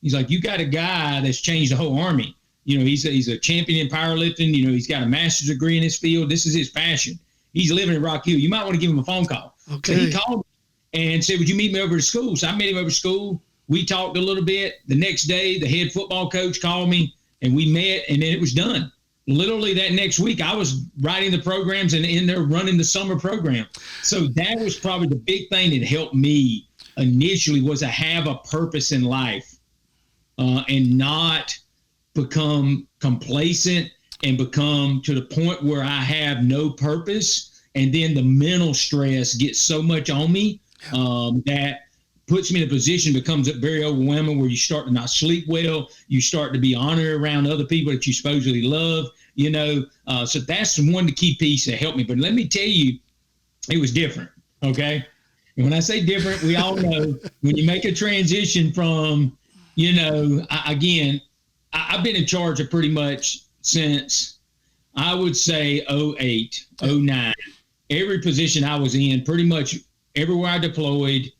[SPEAKER 2] He's like, you got a guy that's changed the whole Army. He's a champion in powerlifting. He's got a master's degree in his field. This is his passion. He's living in Rock Hill. You might want to give him a phone call. Okay. So he called me and said, would you meet me over to school? So I met him over to school. We talked a little bit. The next day, the head football coach called me and we met, and then it was done. Literally that next week, I was writing the programs and in there running the summer program. So that was probably the big thing that helped me initially, was to have a purpose in life and not become complacent and become to the point where I have no purpose. And then the mental stress gets so much on me that puts me in a position, becomes very overwhelming, where you start to not sleep well. You start to be honored around other people that you supposedly love, So that's one key piece that helped me. But let me tell you, it was different. Okay. And when I say different, we all know when you make a transition from, I've been in charge of pretty much since, I would say, 08, 09. Every position I was in, pretty much everywhere I deployed,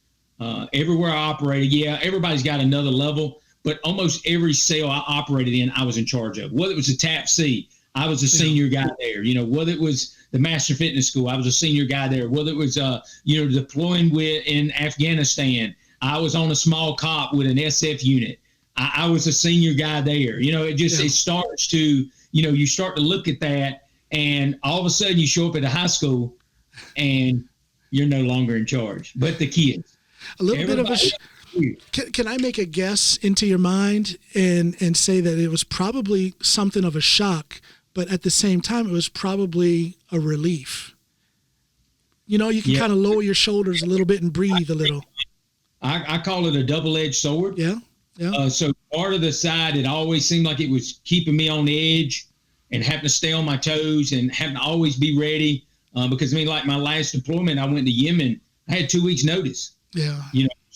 [SPEAKER 2] everywhere I operated. Yeah, everybody's got another level, but almost every cell I operated in, I was in charge of. Whether it was a TAP C, I was a senior guy there. Whether it was the Master Fitness School, I was a senior guy there. Whether it was, deploying in Afghanistan, I was on a small COP with an SF unit. I was a senior guy there. It starts to, you start to look at that, and all of a sudden you show up at a high school and you're no longer in charge, but the kids.
[SPEAKER 1] A little bit of a can I make a guess into your mind and say that it was probably something of a shock, but at the same time it was probably a relief? You can kind of lower your shoulders a little bit and breathe a little.
[SPEAKER 2] I call it a double-edged sword.
[SPEAKER 1] Yeah.
[SPEAKER 2] So part of the side, it always seemed like it was keeping me on the edge and having to stay on my toes and having to always be ready. Because like my last deployment, I went to Yemen. I had 2 weeks notice. Yeah.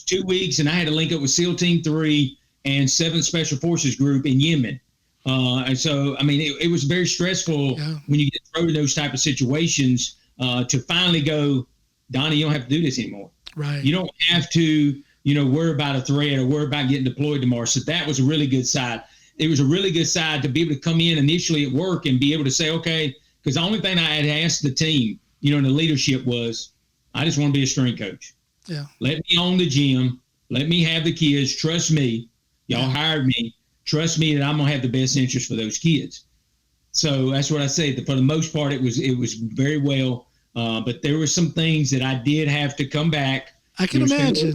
[SPEAKER 2] 2 weeks, and I had to link up with SEAL Team 3 and 7th Special Forces Group in Yemen. And so, it was very stressful when you get thrown in those type of situations to finally go, Donnie, you don't have to do this anymore.
[SPEAKER 1] Right.
[SPEAKER 2] You don't have to, worry about a threat or worry about getting deployed tomorrow. So that was a really good side. It was a really good side to be able to come in initially at work and be able to say, okay, because the only thing I had asked the team, and the leadership was, I just want to be a strength coach.
[SPEAKER 1] Yeah.
[SPEAKER 2] Let me own the gym. Let me have the kids. Trust me. Y'all hired me. Trust me that I'm going to have the best interest for those kids. So that's what I say. For the most part, it was very well. But there were some things that I did have to come back.
[SPEAKER 1] I can imagine.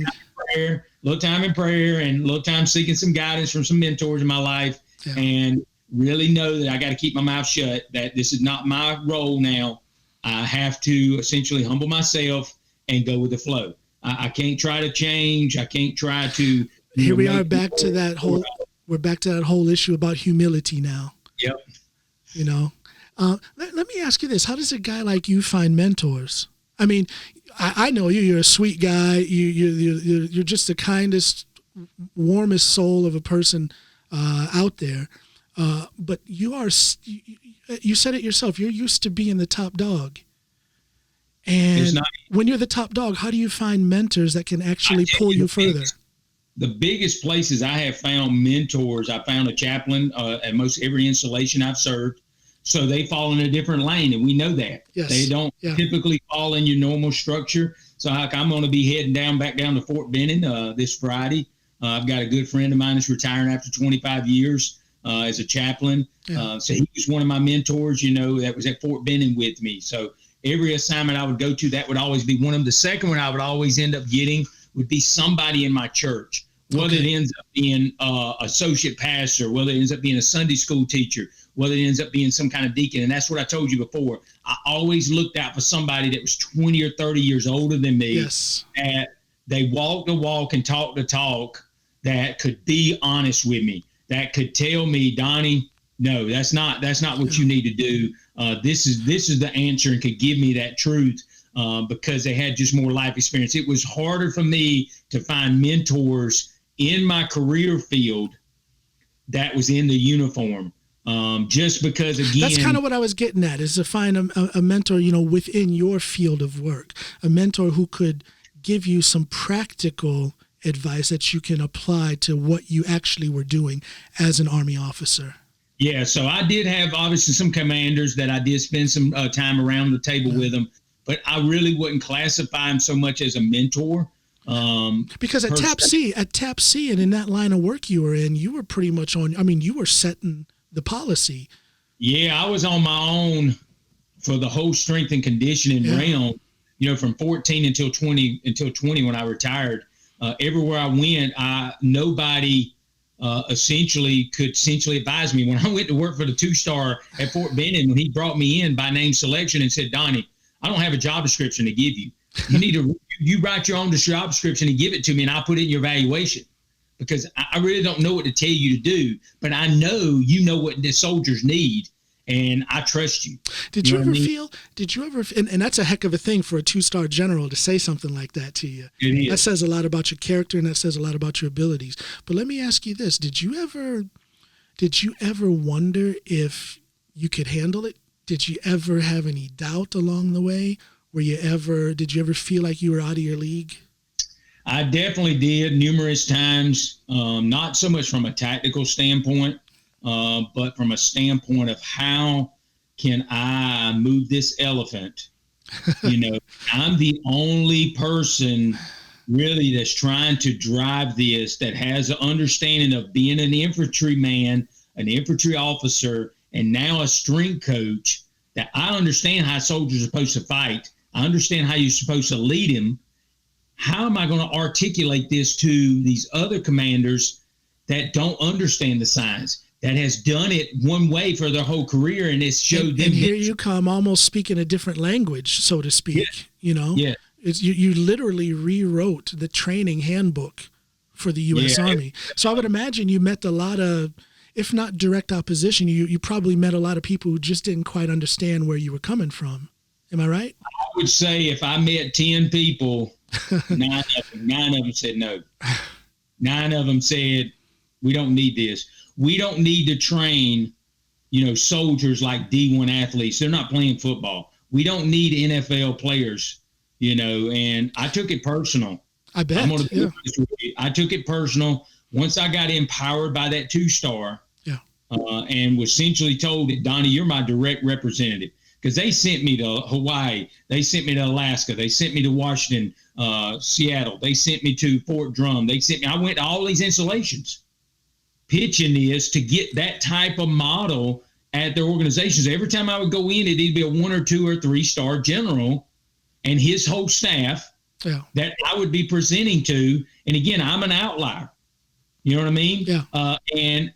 [SPEAKER 2] A little time in prayer and a little time seeking some guidance from some mentors in my life, and really know that I got to keep my mouth shut, that this is not my role now. I have to essentially humble myself and go with the flow. I can't try to change. I can't try to.
[SPEAKER 1] Here we are back to that whole. We're back to that whole issue about humility now.
[SPEAKER 2] Yep.
[SPEAKER 1] Let me ask you this: how does a guy like you find mentors? I know you. You're a sweet guy. You're just the kindest, warmest soul of a person out there. But you said it yourself. You're used to being the top dog. And when you're the top dog, how do you find mentors that can actually pull you further?
[SPEAKER 2] The biggest places I have found mentors, I found a chaplain at most every installation I've served. So they fall in a different lane, and we know that.
[SPEAKER 1] Yes.
[SPEAKER 2] They don't typically fall in your normal structure. So I'm going to be heading back down to Fort Benning this Friday. I've got a good friend of mine that's retiring after 25 years as a chaplain. So he was one of my mentors, that was at Fort Benning with me. So every assignment I would go to, that would always be one of them. The second one I would always end up getting would be somebody in my church, whether it ends up being associate pastor, whether it ends up being a Sunday school teacher, whether it ends up being some kind of deacon. And that's what I told you before. I always looked out for somebody that was 20 or 30 years older than me.
[SPEAKER 1] Yes.
[SPEAKER 2] That they walk the walk and talk the talk, that could be honest with me, that could tell me, Donnie, no, that's not what you need to do. This is the answer, and could give me that truth because they had just more life experience. It was harder for me to find mentors in my career field that was in the uniform. Just because, again,
[SPEAKER 1] that's kind of what I was getting at, is to find a mentor, within your field of work, a mentor who could give you some practical advice that you can apply to what you actually were doing as an Army officer.
[SPEAKER 2] Yeah, so I did have obviously some commanders that I did spend some time around the table with them, but I really wouldn't classify them so much as a mentor.
[SPEAKER 1] Because at TAP C and in that line of work you were in, you were pretty much you were setting the policy.
[SPEAKER 2] Yeah, I was on my own for the whole strength and conditioning realm, from 14 until 20 when I retired. Everywhere I went, nobody essentially could advise me. When I went to work for the 2-star at Fort Benning, when he brought me in by name selection and said, Donnie, I don't have a job description to give you. You need to you write your own job description and give it to me, and I'll put it in your evaluation, because I really don't know what to tell you to do, but I know you know what the soldiers need, and I trust you.
[SPEAKER 1] Did you ever, and that's a heck of a thing for a 2-star general to say something like that to you.
[SPEAKER 2] It is.
[SPEAKER 1] That says a lot about your character, and that says a lot about your abilities. But let me ask you this. Did you ever wonder if you could handle it? Did you ever have any doubt along the way? Did you ever feel like you were out of your league?
[SPEAKER 2] I definitely did numerous times, not so much from a tactical standpoint, but from a standpoint of how can I move this elephant? I'm the only person really that's trying to drive this, that has an understanding of being an infantryman, an infantry officer, and now a strength coach, that I understand how soldiers are supposed to fight. I understand how you're supposed to lead them. How am I going to articulate this to these other commanders that don't understand the science, that has done it one way for their whole career, and it's showed them?
[SPEAKER 1] And here you come, almost speaking a different language, so to speak. Yeah. You literally rewrote the training handbook for the U.S. Army. So I would imagine you met a lot of, if not direct opposition, you probably met a lot of people who just didn't quite understand where you were coming from. Am I right?
[SPEAKER 2] I would say if I met 10 people, 9 of them said no. 9 of them said, we don't need this. We don't need to train, soldiers like D1 athletes. They're not playing football. We don't need NFL players, and I took it personal.
[SPEAKER 1] I bet.
[SPEAKER 2] I'm gonna be honest with you. I took it personal once I got empowered by that 2-star and was essentially told that, Donnie, you're my direct representative. Because they sent me to Hawaii, they sent me to Alaska, they sent me to Washington, Seattle, they sent me to Fort Drum, I went to all these installations pitching this to get that type of model at their organizations. Every time I would go in, it'd be a 1 or 2 or 3-star general and his whole staff that I would be presenting to. And again, I'm an outlier. You know what I mean?
[SPEAKER 1] Yeah.
[SPEAKER 2] And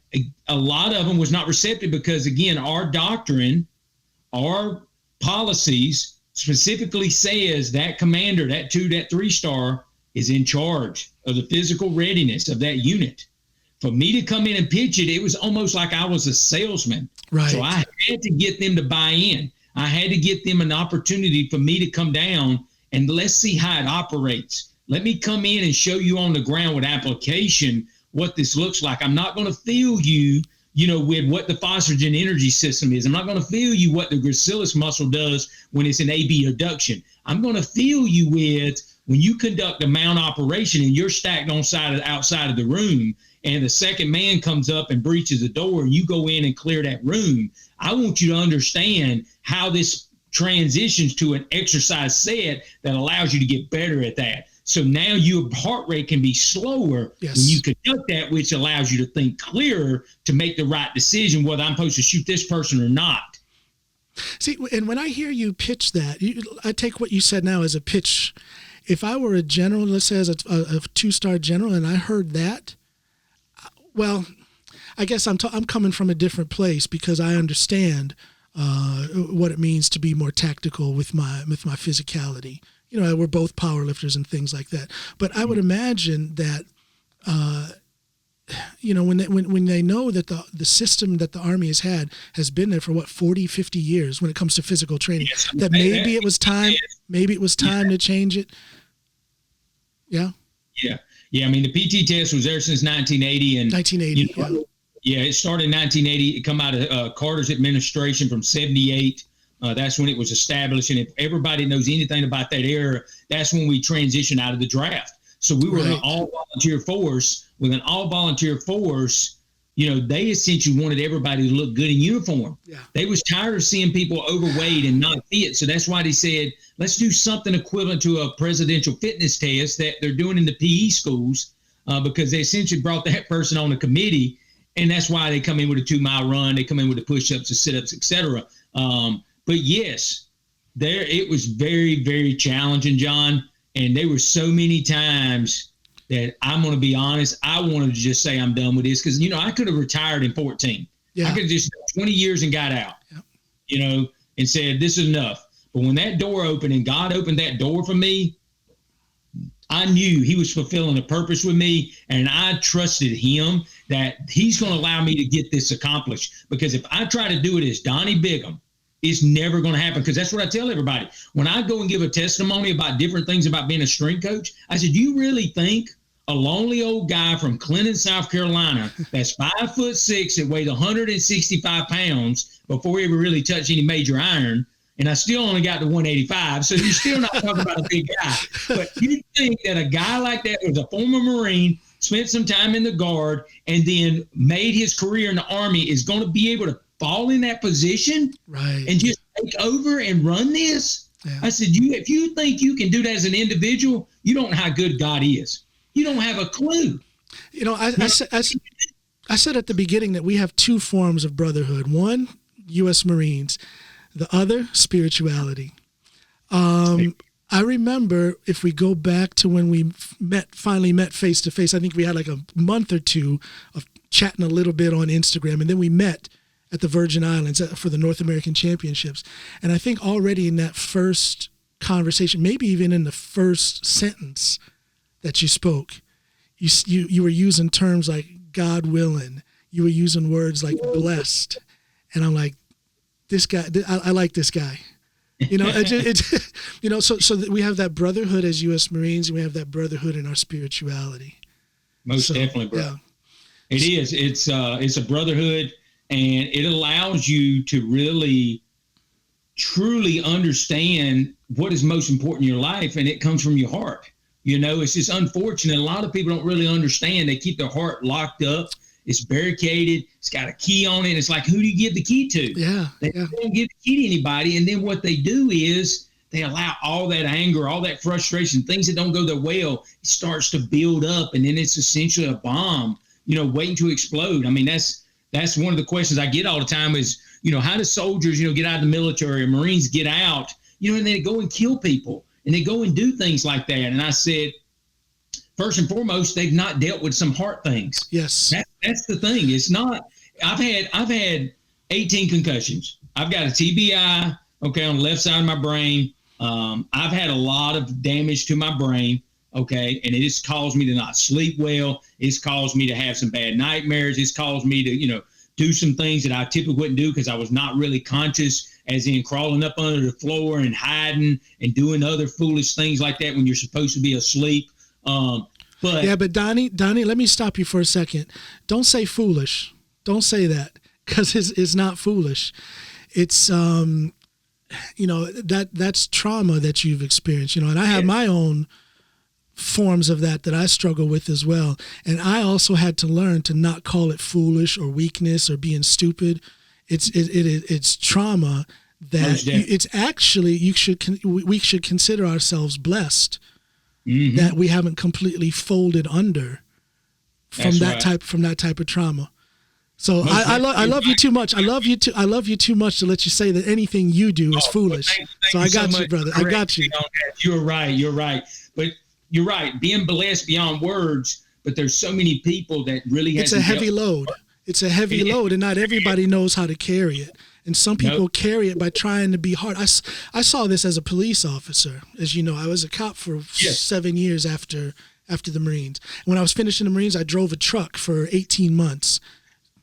[SPEAKER 2] a lot of them was not receptive because, again, our doctrine, our policies specifically says that commander, that 2, that 3-star is in charge of the physical readiness of that unit. For me to come in and pitch it, it was almost like I was a salesman.
[SPEAKER 1] Right.
[SPEAKER 2] So I had to get them to buy in. I had to get them an opportunity for me to come down and let's see how it operates. Let me come in and show you on the ground with application what this looks like. I'm not going to fill you, with what the phosphagen energy system is. I'm not going to fill you what the gracilis muscle does when it's an AB adduction. I'm going to fill you with when you conduct a mount operation and you're stacked outside of the room and the second man comes up and breaches the door and you go in and clear that room. I want you to understand how this transitions to an exercise set that allows you to get better at that. So now your heart rate can be slower when you conduct that, which allows you to think clearer to make the right decision whether I'm supposed to shoot this person or not.
[SPEAKER 1] See, and when I hear you pitch that, I take what you said now as a pitch. If I were a general, let's say as a 2-star general, and I heard that, well, I guess I'm coming from a different place because I understand what it means to be more tactical with my physicality. You know, we're both powerlifters and things like that. But I would imagine that, you know, when they know that the system that the Army has been there for 40, 50 years when it comes to physical training, yes, that maybe it was time to change it. Yeah.
[SPEAKER 2] Yeah. Yeah. I mean, the PT test was there since 1980
[SPEAKER 1] 1980.
[SPEAKER 2] You know, yeah. It started in 1980. It come out of Carter's administration from 78. That's when it was established. And if everybody knows anything about that era, that's when we transitioned out of the draft. So we were an all-volunteer force. With an all-volunteer force, you know, they essentially wanted everybody to look good in uniform. Yeah. They was tired of seeing people overweight and not fit. So that's why they said, let's do something equivalent to a presidential fitness test that they're doing in the PE schools, because they essentially brought that person on a committee. And that's why they come in with a 2-mile run. They come in with the push-ups, the sit-ups, et cetera. But yes, it was very, very challenging, John. And there were so many times that I'm going to be honest, I wanted to just say I'm done with this because, you know, I could have retired in 14. Yeah. I could have just 20 years and got out, you know, and said, this is enough. But when that door opened and God opened that door for me, I knew he was fulfilling a purpose with me, and I trusted him that he's going to allow me to get this accomplished. Because if I try to do it as Donny Bigham, it's never going to happen, because that's what I tell everybody. When I go and give a testimony about different things about being a strength coach, I said, do you really think a lonely old guy from Clinton, South Carolina, that's 5'6", that weighed 165 pounds before he ever really touched any major iron, and I still only got to 185, so you're still not talking about a big guy. But you think that a guy like that was a former Marine, spent some time in the Guard, and then made his career in the Army is going to be able to fall in that position and just take over and run this? Yeah. I said, if you think you can do that as an individual, you don't know how good God is. You don't have a clue.
[SPEAKER 1] You know, I said at the beginning that we have 2 forms of brotherhood. One, U.S. Marines. The other, spirituality. I remember, if we go back to when we finally met face to face, I think we had like a month or 2 of chatting a little bit on Instagram, and then we met at the Virgin Islands for the North American Championships. And I think already in that first conversation, maybe even in the first sentence that you spoke, you were using terms like God willing. You were using words like blessed. And I'm like, this guy, I like this guy. You know, you know, so we have that brotherhood as U.S. Marines, and we have that brotherhood in our spirituality.
[SPEAKER 2] Most definitely, bro. Yeah. It is. It's a brotherhood, and it allows you to really, truly understand what is most important in your life, and it comes from your heart. You know, it's just unfortunate. A lot of people don't really understand. They keep their heart locked up. It's barricaded. It's got a key on it. It's like, who do you give the key to? They don't give the key to anybody. And then what they do is they allow all that anger, all that frustration, things that don't go their well, it starts to build up. And then it's essentially a bomb, you know, waiting to explode. I mean, that's one of the questions I get all the time is, you know, how do soldiers, you know, get out of the military or Marines get out, you know, and they go and kill people and they go and do things like that. And I said, first and foremost, they've not dealt with some heart things.
[SPEAKER 1] Yes.
[SPEAKER 2] That's the thing. It's not, I've had 18 concussions. I've got a TBI, okay, on the left side of my brain. I've had a lot of damage to my brain, okay, and it has caused me to not sleep well. It's caused me to have some bad nightmares. It's caused me to, you know, do some things that I typically wouldn't do because I was not really conscious, as in crawling up under the floor and hiding and doing other foolish things like that when you're supposed to be asleep. But
[SPEAKER 1] Donny, let me stop you for a second. Don't say foolish. Don't say that, because it's not foolish. It's you know, that's trauma that you've experienced, you know, and I have my own forms of that I struggle with as well. And I also had to learn to not call it foolish or weakness or being stupid. It's trauma that it's actually, we should consider ourselves blessed. Mm-hmm. That we haven't completely folded under from that type of trauma. So I love you too much. I love you too much to let you say that anything you do is foolish.
[SPEAKER 2] Thank
[SPEAKER 1] so I got
[SPEAKER 2] so
[SPEAKER 1] you, brother. I got you.
[SPEAKER 2] You're right. But you're right. Being blessed beyond words. But there's so many people that really
[SPEAKER 1] it's a heavy load. It's a heavy load, and not everybody knows how to carry it. And some people carry it by trying to be hard. I saw this as a police officer. As you know, I was a cop for 7 years after the Marines. When I was finishing the Marines, I drove a truck for 18 months.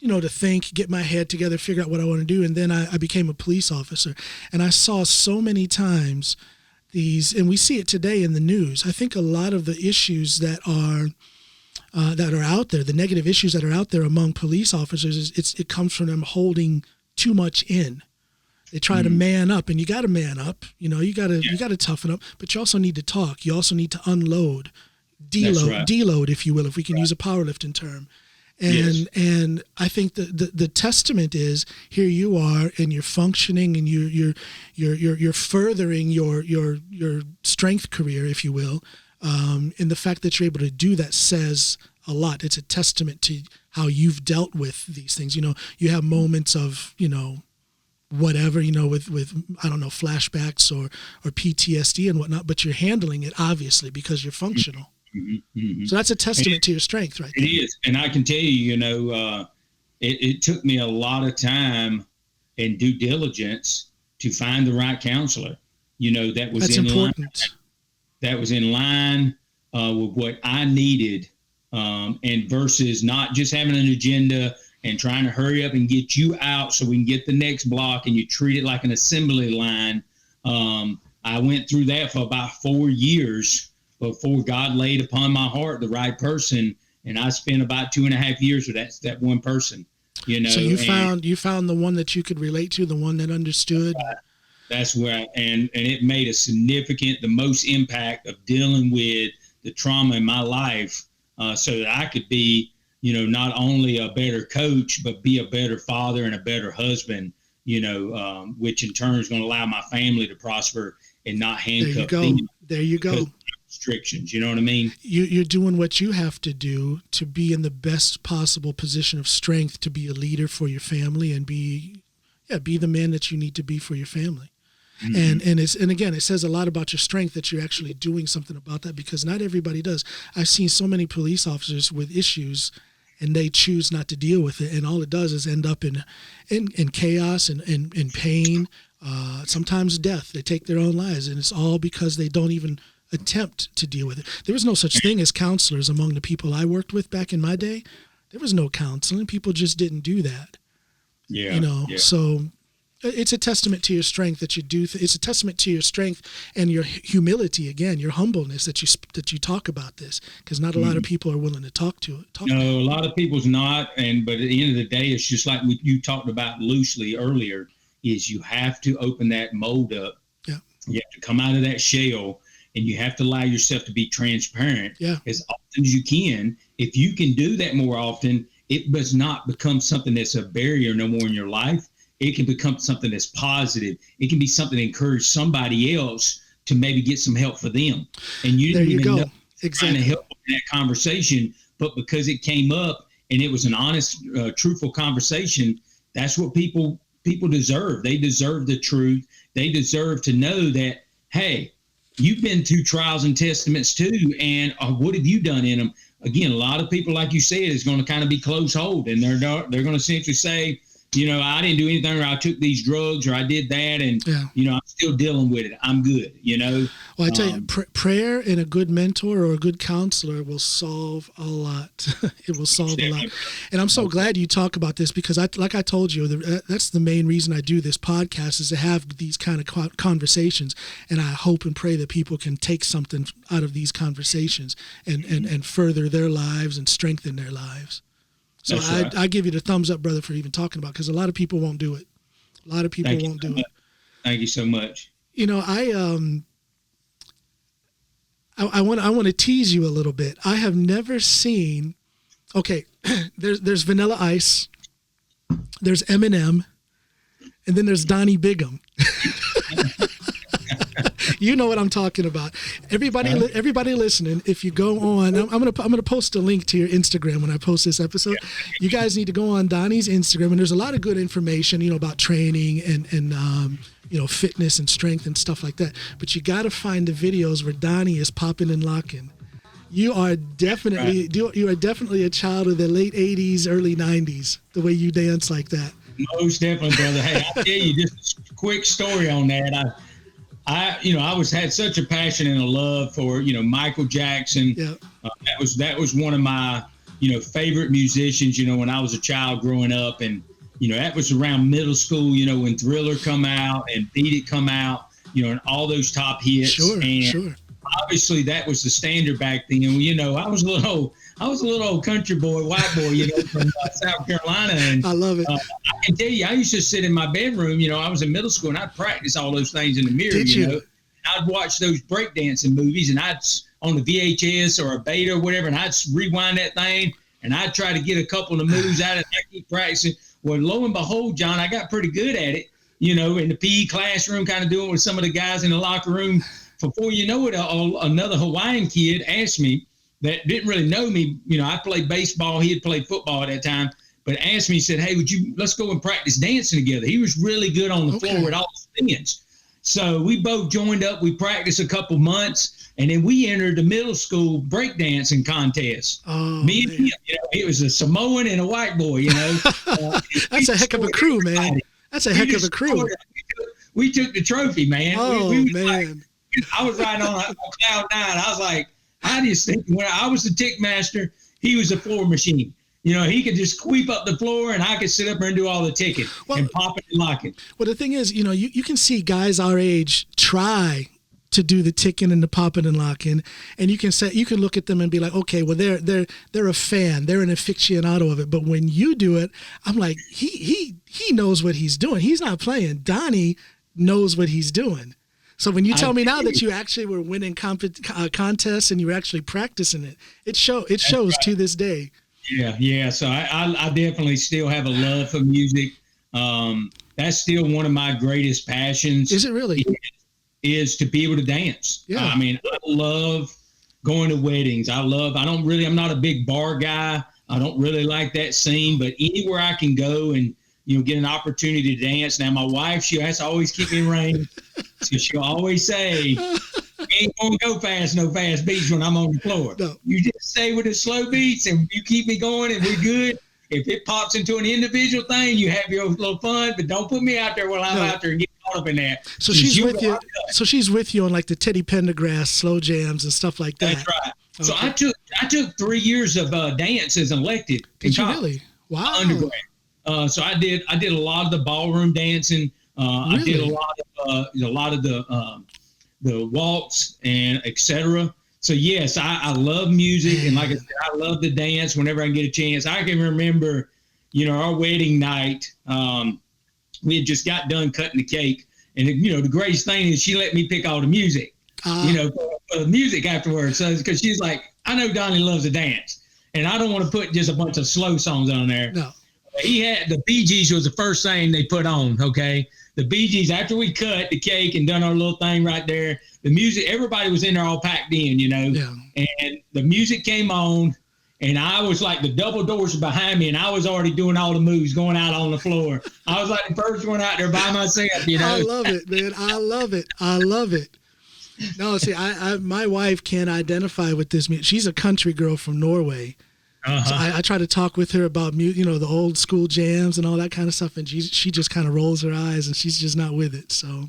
[SPEAKER 1] To think, get my head together, figure out what I want to do. And then I became a police officer. And I saw so many times and we see it today in the news. I think a lot of the issues that are out there, the negative issues that are out there among police officers, it comes from them holding too much in. They try to man up, and you got to man up. You got to toughen up, but you also need to talk. You also need to unload, deload, if you will, if we can use a powerlifting term. And I think the testament is here you are, and you're functioning, and you're furthering your strength career, if you will. And the fact that you're able to do that says a lot. It's a testament to how you've dealt with these things. You have moments of whatever, with I don't know, flashbacks or PTSD and whatnot, but you're handling it obviously because you're functional. So that's a testament to your strength, right?
[SPEAKER 2] It is. And I can tell you, it took me a lot of time and due diligence to find the right counselor, that was
[SPEAKER 1] that's important.
[SPEAKER 2] That was in line with what I needed, and versus not just having an agenda and trying to hurry up and get you out so we can get the next block, and you treat it like an assembly line. I went through that for about 4 years before God laid upon my heart the right person, and I spent about 2.5 years with that one person. So
[SPEAKER 1] you found the one that you could relate to, the one that understood.
[SPEAKER 2] That's where and it made the most impact of dealing with the trauma in my life, so that I could be, not only a better coach, but be a better father and a better husband, which in turn is going to allow my family to prosper and not handcuff them.
[SPEAKER 1] There you go.
[SPEAKER 2] Restrictions, you know what I mean?
[SPEAKER 1] You're doing what you have to do to be in the best possible position of strength to be a leader for your family and be the man that you need to be for your family. Mm-hmm. And again, it says a lot about your strength that you're actually doing something about that, because not everybody does. I've seen so many police officers with issues and they choose not to deal with it, and all it does is end up in chaos and in pain, sometimes death. They take their own lives, and it's all because they don't even attempt to deal with it. There was no such thing as counselors among the people I worked with back in my day. There was no counseling. People just didn't do that. So it's a testament to your strength that you do. It's a testament to your strength and your humility, again, your humbleness that you talk about this, because not a lot of people are willing to talk to it.
[SPEAKER 2] A lot of people's not. But at the end of the day, it's just like you talked about loosely earlier, is you have to open that mold up.
[SPEAKER 1] Yeah.
[SPEAKER 2] You have to come out of that shell, and you have to allow yourself to be transparent as often as you can. If you can do that more often, it does not become something that's a barrier no more in your life. It can become something that's positive. It can be something to encourage somebody else to maybe get some help for them. And you didn't even know trying to help in that conversation, but because it came up and it was an honest, truthful conversation, that's what people deserve. They deserve the truth. They deserve to know that, hey, you've been through trials and testaments too, and what have you done in them? Again, a lot of people, like you said, is going to kind of be close hold, and they're going to essentially say, I didn't do anything, or I took these drugs, or I did that, and I'm still dealing with it. I'm good.
[SPEAKER 1] Well, I tell you, prayer and a good mentor or a good counselor will solve a lot. It will solve a lot. And I'm so glad you talk about this, because like I told you, that's the main reason I do this podcast, is to have these kind of conversations. And I hope and pray that people can take something out of these conversations and further their lives and strengthen their lives. So I give you the thumbs up, brother, for even talking about it, because a lot of people won't do it. A lot of people won't do it.
[SPEAKER 2] Thank you so much.
[SPEAKER 1] I want to tease you a little bit. I have never seen. Okay, there's Vanilla Ice, there's Eminem, and then there's Donny Bigham. You know what I'm talking about. Everybody listening, if you go on, I'm gonna post a link to your Instagram when I post this episode. You guys need to go on Donnie's Instagram, and there's a lot of good information, about training and fitness and strength and stuff like that. But you got to find the videos where Donnie is popping and locking. You are definitely a child of the late 80s, early 90s, the way you dance like that.
[SPEAKER 2] Most definitely, brother. Hey, I'll tell you just a quick story on that. I had such a passion and a love for, Michael Jackson.
[SPEAKER 1] Yeah.
[SPEAKER 2] That was one of my, favorite musicians, when I was a child growing up. And, that was around middle school, when Thriller come out and Beat It come out, and all those top hits.
[SPEAKER 1] Sure.
[SPEAKER 2] Obviously that was the standard back then. I was a little old country boy, white boy, from South Carolina. And
[SPEAKER 1] I love it.
[SPEAKER 2] I can tell you, I used to sit in my bedroom, I was in middle school, and I'd practice all those things in the mirror.
[SPEAKER 1] Did you?
[SPEAKER 2] I'd watch those breakdancing movies, and I'd on the VHS or a Beta or whatever, and I'd rewind that thing, and I'd try to get a couple of moves out of it. I'd keep practicing. Well, lo and behold, John, I got pretty good at it, in the PE classroom, kind of doing it with some of the guys in the locker room. Before you know it, another Hawaiian kid asked me that didn't really know me. I played baseball. He had played football at that time, but asked me, said, hey, let's go and practice dancing together. He was really good on the floor with all the spins. So we both joined up. We practiced a couple months, and then we entered the middle school breakdancing contest. Me and him, it was a Samoan and a white boy,
[SPEAKER 1] That's a heck of a crew, man. That's a heck of a crew.
[SPEAKER 2] We took the trophy, man.
[SPEAKER 1] Oh, man.
[SPEAKER 2] I was riding on cloud nine. I was like, I just think when I was the tick master, he was a floor machine. He could just sweep up the floor, and I could sit up there and do all the ticking and pop it and lock it.
[SPEAKER 1] Well, the thing is, you can see guys our age try to do the ticking and the popping and locking, and you can look at them and be like, okay, well they're a fan, they're an aficionado of it. But when you do it, I'm like, he knows what he's doing. He's not playing. Donnie knows what he's doing. So when you tell me now that you actually were winning contests and you were actually practicing it shows right. To this day.
[SPEAKER 2] Yeah. So I definitely still have a love for music. That's still one of my greatest passions.
[SPEAKER 1] Is it really?
[SPEAKER 2] Is to be able to dance.
[SPEAKER 1] Yeah.
[SPEAKER 2] I love going to weddings. I'm not a big bar guy. I don't really like that scene, but anywhere I can go and get an opportunity to dance. Now, my wife, she has to always keep me in rein. So she'll always say, ain't going to go no fast beats when I'm on the floor.
[SPEAKER 1] No.
[SPEAKER 2] You just stay with the slow beats and you keep me going and we're good. If it pops into an individual thing, you have your little fun, but don't put me out there while I'm out there and get caught up in that.
[SPEAKER 1] So she's with you. So she's with you on like the Teddy Pendergrass slow jams and stuff like that.
[SPEAKER 2] That's right. Okay. So I took 3 years of dance as an elective.
[SPEAKER 1] Did you really? Wow.
[SPEAKER 2] Undergrad. So I did a lot of the ballroom dancing.
[SPEAKER 1] Really?
[SPEAKER 2] I did a lot of the waltz and etc. So yes, I love music, and like I said, I love to dance whenever I can get a chance. I can remember, our wedding night. We had just got done cutting the cake, and the greatest thing is she let me pick all the music. For the music afterwards. So because she's like, I know Donnie loves to dance, and I don't want to put just a bunch of slow songs on there.
[SPEAKER 1] No.
[SPEAKER 2] He had the Bee Gees was the first thing they put on. Okay, the Bee Gees, after we cut the cake and done our little thing right there, the music, everybody was in there all packed in,
[SPEAKER 1] Yeah.
[SPEAKER 2] And the music came on, and I was like, the double doors were behind me, and I was already doing all the moves, going out on the floor. I was like the first one out there by myself.
[SPEAKER 1] I love it, man. I love it. No, see, my wife can't identify with this music. She's a country girl from Norway. So I try to talk with her about the old school jams and all that kind of stuff, and she just kind of rolls her eyes and she's just not with it. So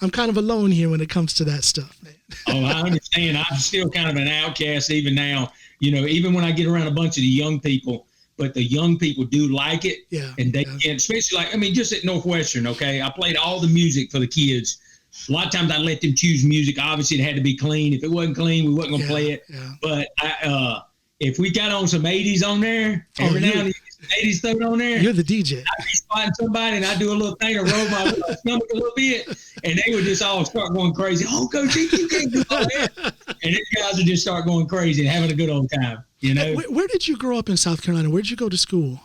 [SPEAKER 1] I'm kind of alone here when it comes to that stuff, man.
[SPEAKER 2] Oh, I understand. I'm still kind of an outcast even now. Even when I get around a bunch of the young people, but the young people do like it.
[SPEAKER 1] Yeah.
[SPEAKER 2] And they can, especially just at Northwestern. Okay, I played all the music for the kids. A lot of times I let them choose music. Obviously, it had to be clean. If it wasn't clean, we wasn't gonna play it.
[SPEAKER 1] Yeah.
[SPEAKER 2] But if we got on some 80s on there, every now and then some 80s thrown on there.
[SPEAKER 1] You're the DJ.
[SPEAKER 2] I'd be spotting somebody and I'd do a little thing or roll my stomach a little bit, and they would just all start going crazy. Oh, Coach, you can't do all that. And these guys would just start going crazy and having a good old time,
[SPEAKER 1] Where did you grow up in South Carolina? Where did you go to school?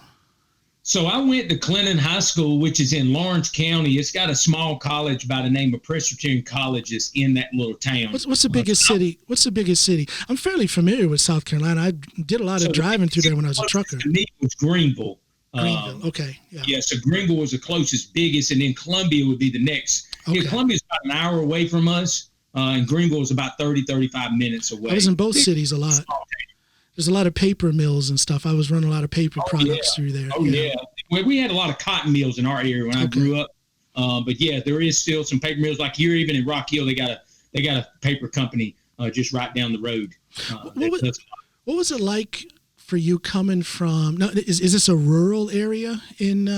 [SPEAKER 2] So I went to Clinton High School, which is in Lawrence County. It's got a small college by the name of Presbyterian College that's in that little town.
[SPEAKER 1] What's the biggest city? What's the biggest city? I'm fairly familiar with South Carolina. I did a lot of driving through there when I was a trucker.
[SPEAKER 2] To me, it was Greenville.
[SPEAKER 1] Okay.
[SPEAKER 2] Yeah, so Greenville was the closest, biggest, and then Columbia would be the next.
[SPEAKER 1] Okay.
[SPEAKER 2] Yeah, Columbia is about an hour away from us, and Greenville is about 30, 35 minutes away.
[SPEAKER 1] I was in both cities a lot. There's a lot of paper mills and stuff. I was running a lot of paper products through there.
[SPEAKER 2] Oh, yeah. Well, we had a lot of cotton mills in our area when I grew up. But yeah, there is still some paper mills. Like here, even in Rock Hill, they got a paper company just right down the road.
[SPEAKER 1] What was it like for you coming from? Now, is this a rural area in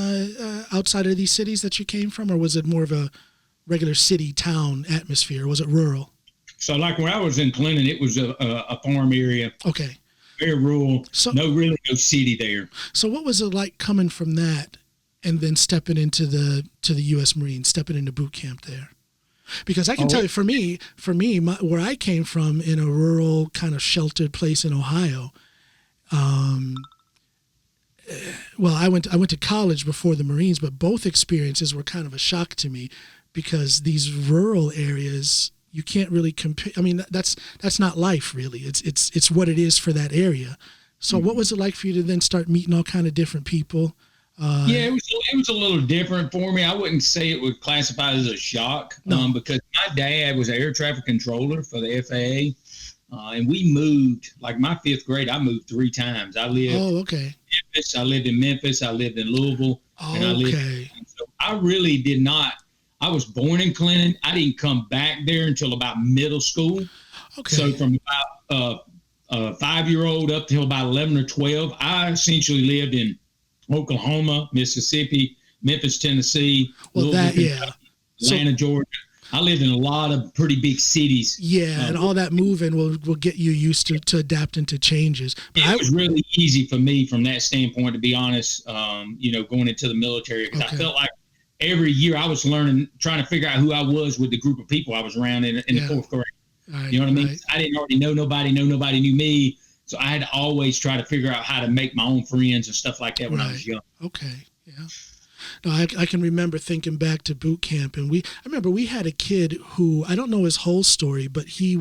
[SPEAKER 1] outside of these cities that you came from, or was it more of a regular city town atmosphere? Was it rural?
[SPEAKER 2] So, like when I was in Clinton, it was a farm area.
[SPEAKER 1] Okay.
[SPEAKER 2] Very rural.
[SPEAKER 1] So,
[SPEAKER 2] no city there.
[SPEAKER 1] So, what was it like coming from that and then stepping into the U.S. Marines, stepping into boot camp there? Because I can tell you, for me, where I came from in a rural kind of sheltered place in Ohio. Well, I went to college before the Marines, but both experiences were kind of a shock to me because these rural areas, you can't really compare. I mean, that's not life really. It's what it is for that area. So what was it like for you to then start meeting all kind of different people?
[SPEAKER 2] Yeah, it was a little different for me. I wouldn't say it would classify as a shock because my dad was an air traffic controller for the FAA. And we moved, like my fifth grade, I moved 3 times. I lived in Memphis, I lived in Memphis, I lived in Louisville, and I lived so I really did not. I was born in Clinton. I didn't come back there until about middle school. Okay. So from about a 5-year-old up till about 11 or 12, I essentially lived in Oklahoma, Mississippi, Memphis, Tennessee, Louisville, Atlanta, Georgia. I lived in a lot of pretty big cities.
[SPEAKER 1] Yeah, and all that moving will get you used to adapting to changes. But
[SPEAKER 2] it was really easy for me from that standpoint, to be honest, going into the military, because I felt like every year I was learning, trying to figure out who I was with the group of people I was around in the 4th grade. Right, you know what I mean? Right. I didn't already know nobody knew me. So I had to always try to figure out how to make my own friends and stuff like that when I was young. Okay,
[SPEAKER 1] yeah. No, I can remember thinking back to boot camp, and I remember we had a kid who, I don't know his whole story, but he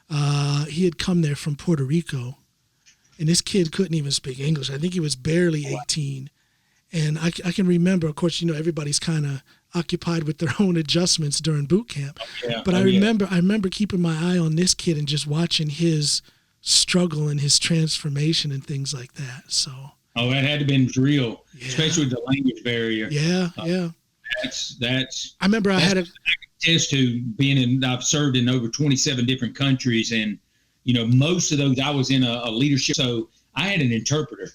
[SPEAKER 1] had come there from Puerto Rico, and this kid couldn't even speak English. I think he was barely 18. And I can remember, of course, everybody's kind of occupied with their own adjustments during boot camp. But I remember keeping my eye on this kid and just watching his struggle and his transformation and things like that. So.
[SPEAKER 2] Oh, that had to have been real, especially with the language barrier.
[SPEAKER 1] Yeah.
[SPEAKER 2] That's.
[SPEAKER 1] I remember I had a
[SPEAKER 2] test to I've served in over 27 different countries, and most of those I was in a leadership. So I had an interpreter,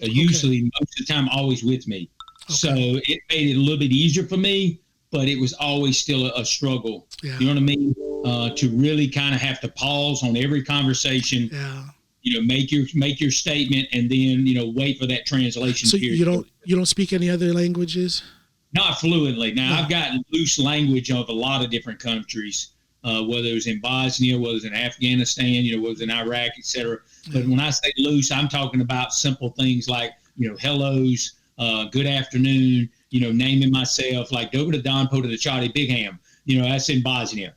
[SPEAKER 2] usually most of the time, always with me. So it made it a little bit easier for me, but it was always still a struggle. Yeah. You know what I mean? To really kind of have to pause on every conversation. Yeah. Make your statement and then wait for that translation.
[SPEAKER 1] So period. You don't speak any other languages?
[SPEAKER 2] Not fluently. Now I've got loose language of a lot of different countries, whether it was in Bosnia, whether it was in Afghanistan, whether it was in Iraq, etc. But when I say loose, I'm talking about simple things like hellos, good afternoon, naming myself, like Dobro Dan po to the Charlie Bigham. That's in Bosnia.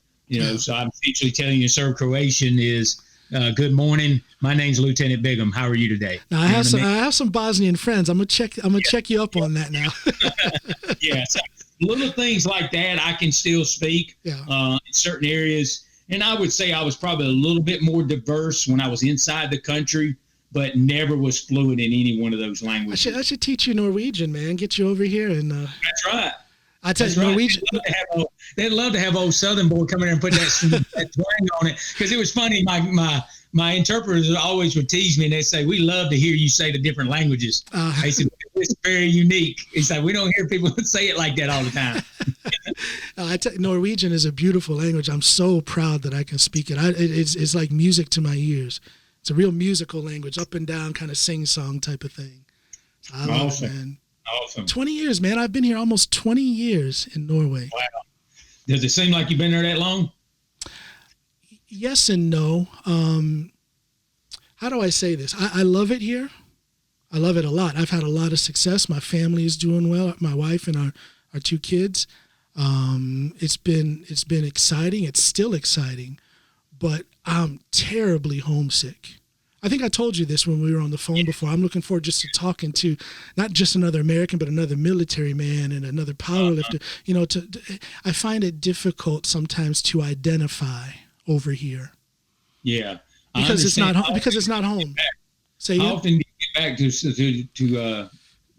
[SPEAKER 2] So I'm essentially telling you, sir, Croatian is. Good morning. My name's Lieutenant Bigham. How are you today?
[SPEAKER 1] Now, I have some Bosnian friends. I'm gonna check you up on that now.
[SPEAKER 2] Yeah, so little things like that I can still speak in certain areas, and I would say I was probably a little bit more diverse when I was inside the country, but never was fluent in any one of those languages.
[SPEAKER 1] I should teach you Norwegian, man. Get you over here and.
[SPEAKER 2] That's right.
[SPEAKER 1] I tell you, Norwegian.
[SPEAKER 2] They'd love to have old Southern boy come in there and put that twang on it, because it was funny. My interpreters always would tease me, and they'd say, "We love to hear you say the different languages." They said, "It's very unique." It's like we don't hear people say it like that all the time.
[SPEAKER 1] I tell you, Norwegian is a beautiful language. I'm so proud that I can speak it. It's like music to my ears. It's a real musical language, up and down, kind of sing-song type of thing. I love it, man.
[SPEAKER 2] Awesome.
[SPEAKER 1] 20 years, man. I've been here almost 20 years in Norway.
[SPEAKER 2] Wow. Does it seem like you've been there that long?
[SPEAKER 1] Yes and no. How do I say this? I love it here. I love it a lot. I've had a lot of success. My family is doing well. My wife and our two kids. It's been exciting. It's still exciting, but I'm terribly homesick. I think I told you this when we were on the phone before. I'm looking forward just to talking to not just another American, but another military man and another powerlifter. You know, I find it difficult sometimes to identify over here.
[SPEAKER 2] Yeah,
[SPEAKER 1] because it's not home. Say
[SPEAKER 2] how often do you get back to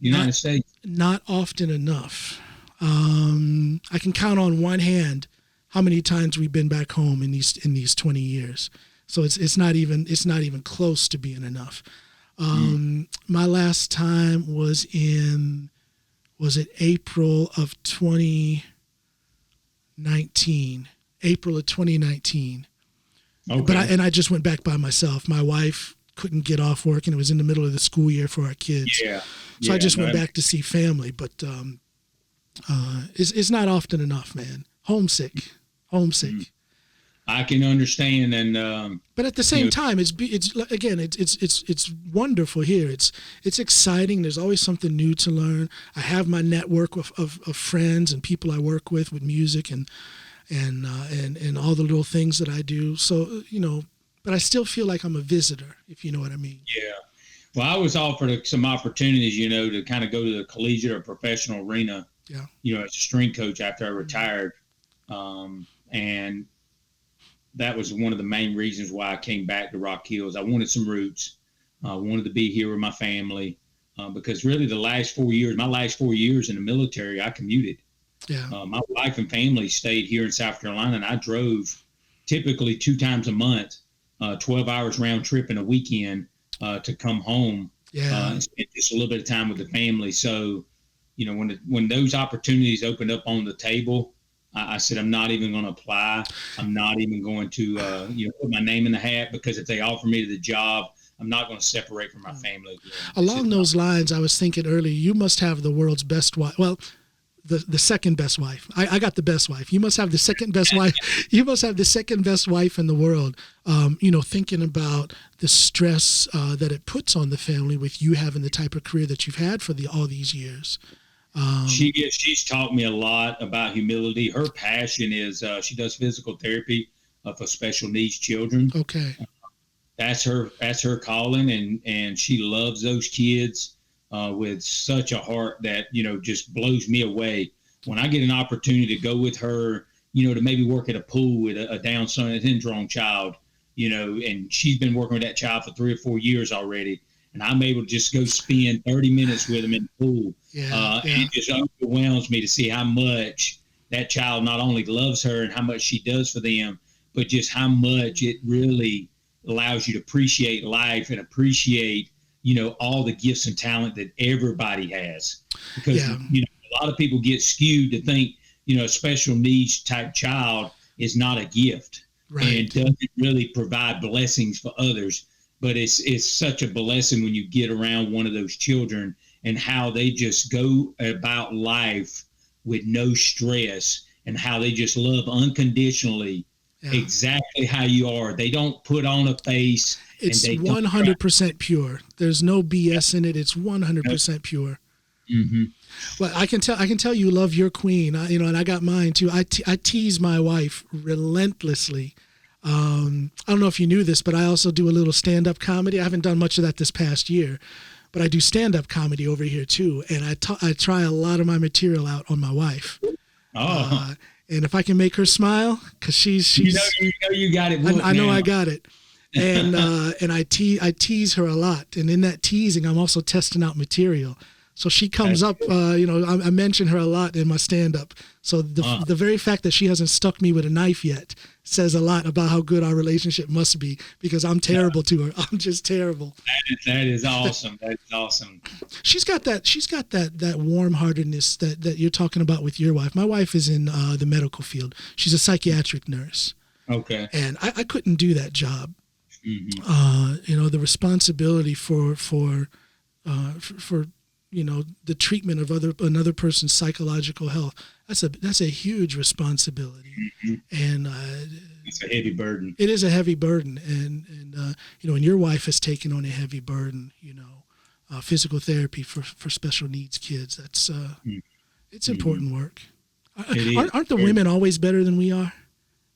[SPEAKER 2] United States? Not
[SPEAKER 1] often enough. I can count on one hand how many times we've been back home in these 20 years. So it's not even close to being enough. My last time was April of 2019. April of 2019. Okay. But I just went back by myself. My wife couldn't get off work, and it was in the middle of the school year for our kids.
[SPEAKER 2] Yeah.
[SPEAKER 1] So I just went back to see family. But it's not often enough, man. Homesick.
[SPEAKER 2] I can understand, and
[SPEAKER 1] but at the same time, it's wonderful here. It's exciting. There's always something new to learn. I have my network of friends and people I work with music and all the little things that I do. So but I still feel like I'm a visitor, if you know what I mean.
[SPEAKER 2] Yeah. Well, I was offered some opportunities, to kind of go to the collegiate or professional arena. Yeah. As a strength coach after I retired, and that was one of the main reasons why I came back to Rock Hills. I wanted some roots. I wanted to be here with my family because really my last 4 years in the military, I commuted.
[SPEAKER 1] Yeah.
[SPEAKER 2] My wife and family stayed here in South Carolina, and I drove typically 2 times a month, 12 hours round trip in a weekend to come home and spend just a little bit of time with the family. So, when those opportunities opened up on the table, I said, I'm not even going to apply. I'm not even going to, put my name in the hat, because if they offer me the job, I'm not going to separate from my family again.
[SPEAKER 1] Along those lines, I was thinking earlier, you must have the world's best wife. Well, the second best wife. I got the best wife. You must have the second best wife. You must have the second best wife in the world. Thinking about the stress that it puts on the family with you having the type of career that you've had for all these years.
[SPEAKER 2] She's taught me a lot about humility. Her passion is she does physical therapy for special needs children.
[SPEAKER 1] Okay.
[SPEAKER 2] That's her calling, and she loves those kids with such a heart that, just blows me away. When I get an opportunity to go with her, to maybe work at a pool with a Down syndrome child, and she's been working with that child for 3 or 4 years already. And I'm able to just go spend 30 minutes with them in the pool. And it just overwhelms me to see how much that child not only loves her and how much she does for them, but just how much it really allows you to appreciate life and appreciate, all the gifts and talent that everybody has. Because, a lot of people get skewed to think, a special needs type child is not a gift.
[SPEAKER 1] Right.
[SPEAKER 2] And doesn't really provide blessings for others. But it's such a blessing when you get around one of those children and how they just go about life with no stress and how they just love unconditionally exactly how you are. They don't put on a face.
[SPEAKER 1] It's 100% pure. There's no BS in it. It's 100% pure.
[SPEAKER 2] Mm-hmm.
[SPEAKER 1] Well, I can tell you love your queen. And I got mine too. I tease my wife relentlessly. I don't know if you knew this, but I also do a little stand-up comedy. I haven't done much of that this past year, but I do stand-up comedy over here too. And I try a lot of my material out on my wife.
[SPEAKER 2] Oh.
[SPEAKER 1] And if I can make her smile, because she's
[SPEAKER 2] you got it.
[SPEAKER 1] I know I got it. And I tease her a lot. And in that teasing, I'm also testing out material. So she comes up, I mention her a lot in my stand-up. So the very fact that she hasn't stuck me with a knife yet says a lot about how good our relationship must be, because I'm terrible to her. I'm just terrible.
[SPEAKER 2] That is awesome. That is awesome.
[SPEAKER 1] She's got that warm-heartedness that you're talking about with your wife. My wife is in the medical field. She's a psychiatric nurse.
[SPEAKER 2] Okay.
[SPEAKER 1] And I couldn't do that job.
[SPEAKER 2] Mm-hmm.
[SPEAKER 1] The responsibility for the treatment of another person's psychological health. That's a huge responsibility.
[SPEAKER 2] Mm-hmm.
[SPEAKER 1] And
[SPEAKER 2] it's a heavy burden.
[SPEAKER 1] It is a heavy burden. And your wife has taken on a heavy burden, physical therapy for special needs kids. That's it's important work. Aren't the women always better than we are?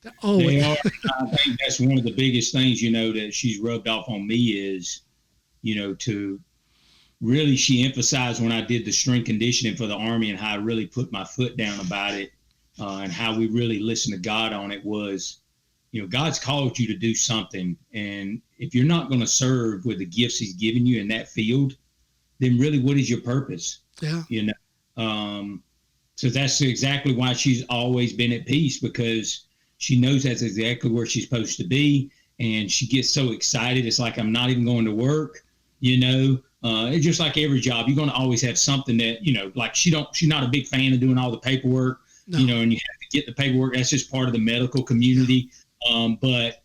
[SPEAKER 2] They are. I think that's one of the biggest things, that she's rubbed off on me is, to really, she emphasized when I did the strength conditioning for the Army and how I really put my foot down about it, and how we really listened to God on it was, God's called you to do something. And if you're not going to serve with the gifts he's given you in that field, then really what is your purpose?
[SPEAKER 1] Yeah.
[SPEAKER 2] So that's exactly why she's always been at peace, because she knows that's exactly where she's supposed to be. And she gets so excited. It's like, I'm not even going to work, It's just like every job. You're going to always have something that, like she's not a big fan of doing all the paperwork, and you have to get the paperwork. That's just part of the medical community. But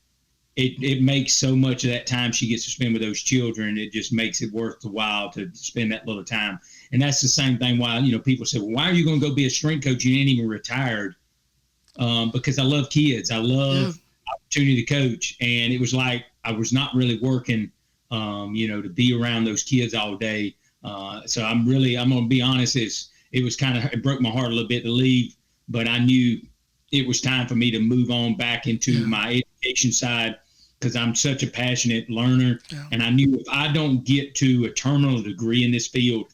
[SPEAKER 2] it makes so much of that time she gets to spend with those children. It just makes it worth the while to spend that little time. And that's the same thing why, people say, well, why are you going to go be a strength coach? You ain't even retired. Because I love kids. I love opportunity to coach. And it was like, I was not really working, to be around those kids all day. So I'm going to be honest, it broke my heart a little bit to leave, but I knew it was time for me to move on back into my education side, because I'm such a passionate learner. Yeah. And I knew if I don't get to a terminal degree in this field,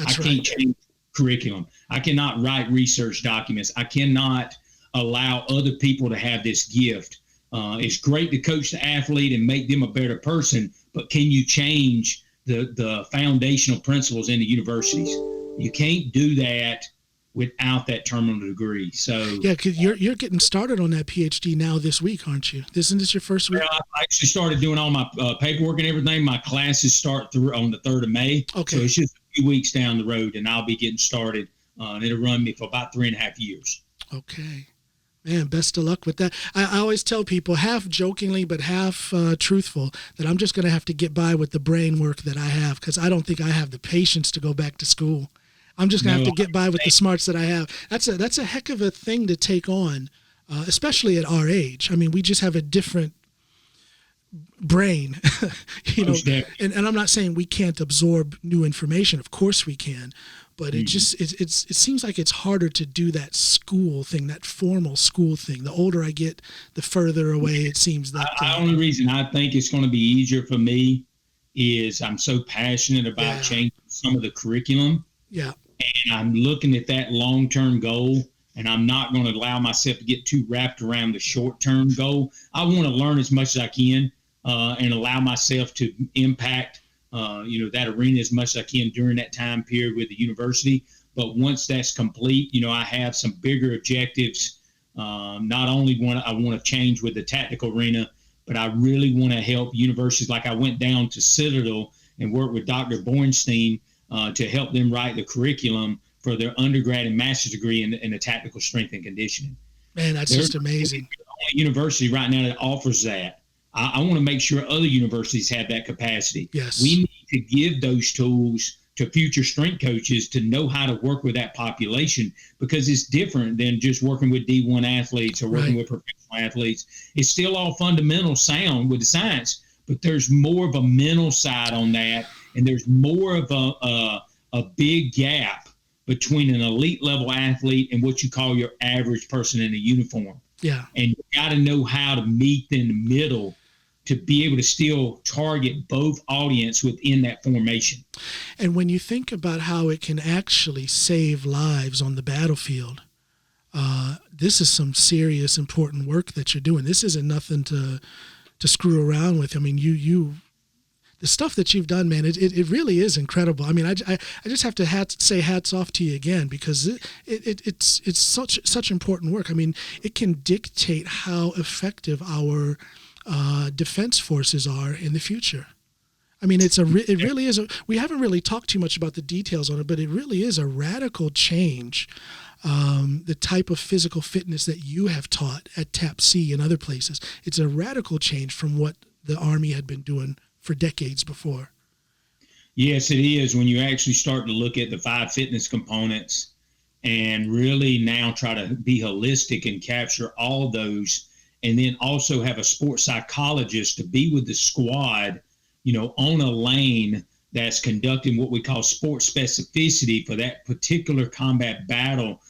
[SPEAKER 2] I can't change curriculum. I cannot write research documents. I cannot allow other people to have this gift. It's great to coach the athlete and make them a better person, but can you change the foundational principles in the universities? You can't do that without that terminal degree. So
[SPEAKER 1] yeah, because you're getting started on that PhD now this week, aren't you? Isn't this your first week?
[SPEAKER 2] Well, I actually started doing all my paperwork and everything. My classes start on the 3rd of May.
[SPEAKER 1] Okay.
[SPEAKER 2] So it's just a few weeks down the road, and I'll be getting started. And it'll run me for about 3.5 years.
[SPEAKER 1] Okay. Man, best of luck with that. I always tell people, half jokingly but half truthful, that I'm just going to have to get by with the brain work that I have, because I don't think I have the patience to go back to school. I'm just going to have to get by with the smarts that I have. That's a heck of a thing to take on, especially at our age. I mean, we just have a different brain, and I'm not saying we can't absorb new information. Of course we can. But it seems like it's harder to do that school thing, that formal school thing. The older I get, the further away it seems that.
[SPEAKER 2] The only reason I think it's going to be easier for me is I'm so passionate about changing some of the curriculum.
[SPEAKER 1] Yeah.
[SPEAKER 2] And I'm looking at that long-term goal, and I'm not going to allow myself to get too wrapped around the short-term goal. I want to learn as much as I can and allow myself to impact that arena as much as I can during that time period with the university. But once that's complete, I have some bigger objectives. Not only I want to change with the tactical arena, but I really want to help universities. Like I went down to Citadel and worked with Dr. Bornstein to help them write the curriculum for their undergrad and master's degree in the tactical strength and conditioning.
[SPEAKER 1] Man, that's just amazing.
[SPEAKER 2] The only university right now that offers that. I want to make sure other universities have that capacity.
[SPEAKER 1] Yes.
[SPEAKER 2] We need to give those tools to future strength coaches to know how to work with that population, because it's different than just working with D1 athletes or working with professional athletes. It's still all fundamental sound with the science, but there's more of a mental side on that, and there's more of a big gap between an elite level athlete and what you call your average person in a uniform.
[SPEAKER 1] Yeah.
[SPEAKER 2] And you got to know how to meet in the middle to be able to still target both audience within that formation.
[SPEAKER 1] And when you think about how it can actually save lives on the battlefield, this is some serious, important work that you're doing. This isn't nothing to screw around with. I mean, the stuff that you've done, man, it really is incredible. I mean, I just have to say hats off to you again, because it's such important work. I mean, it can dictate how effective our defense forces are in the future. I mean, it really is. We haven't really talked too much about the details on it, but it really is a radical change. The type of physical fitness that you have taught at TAPC and other places, it's a radical change from what the Army had been doing for decades before.
[SPEAKER 2] Yes, it is. When you actually start to look at the 5 fitness components and really now try to be holistic and capture all those, and then also have a sports psychologist to be with the squad, on a lane that's conducting what we call sport specificity for that particular combat battle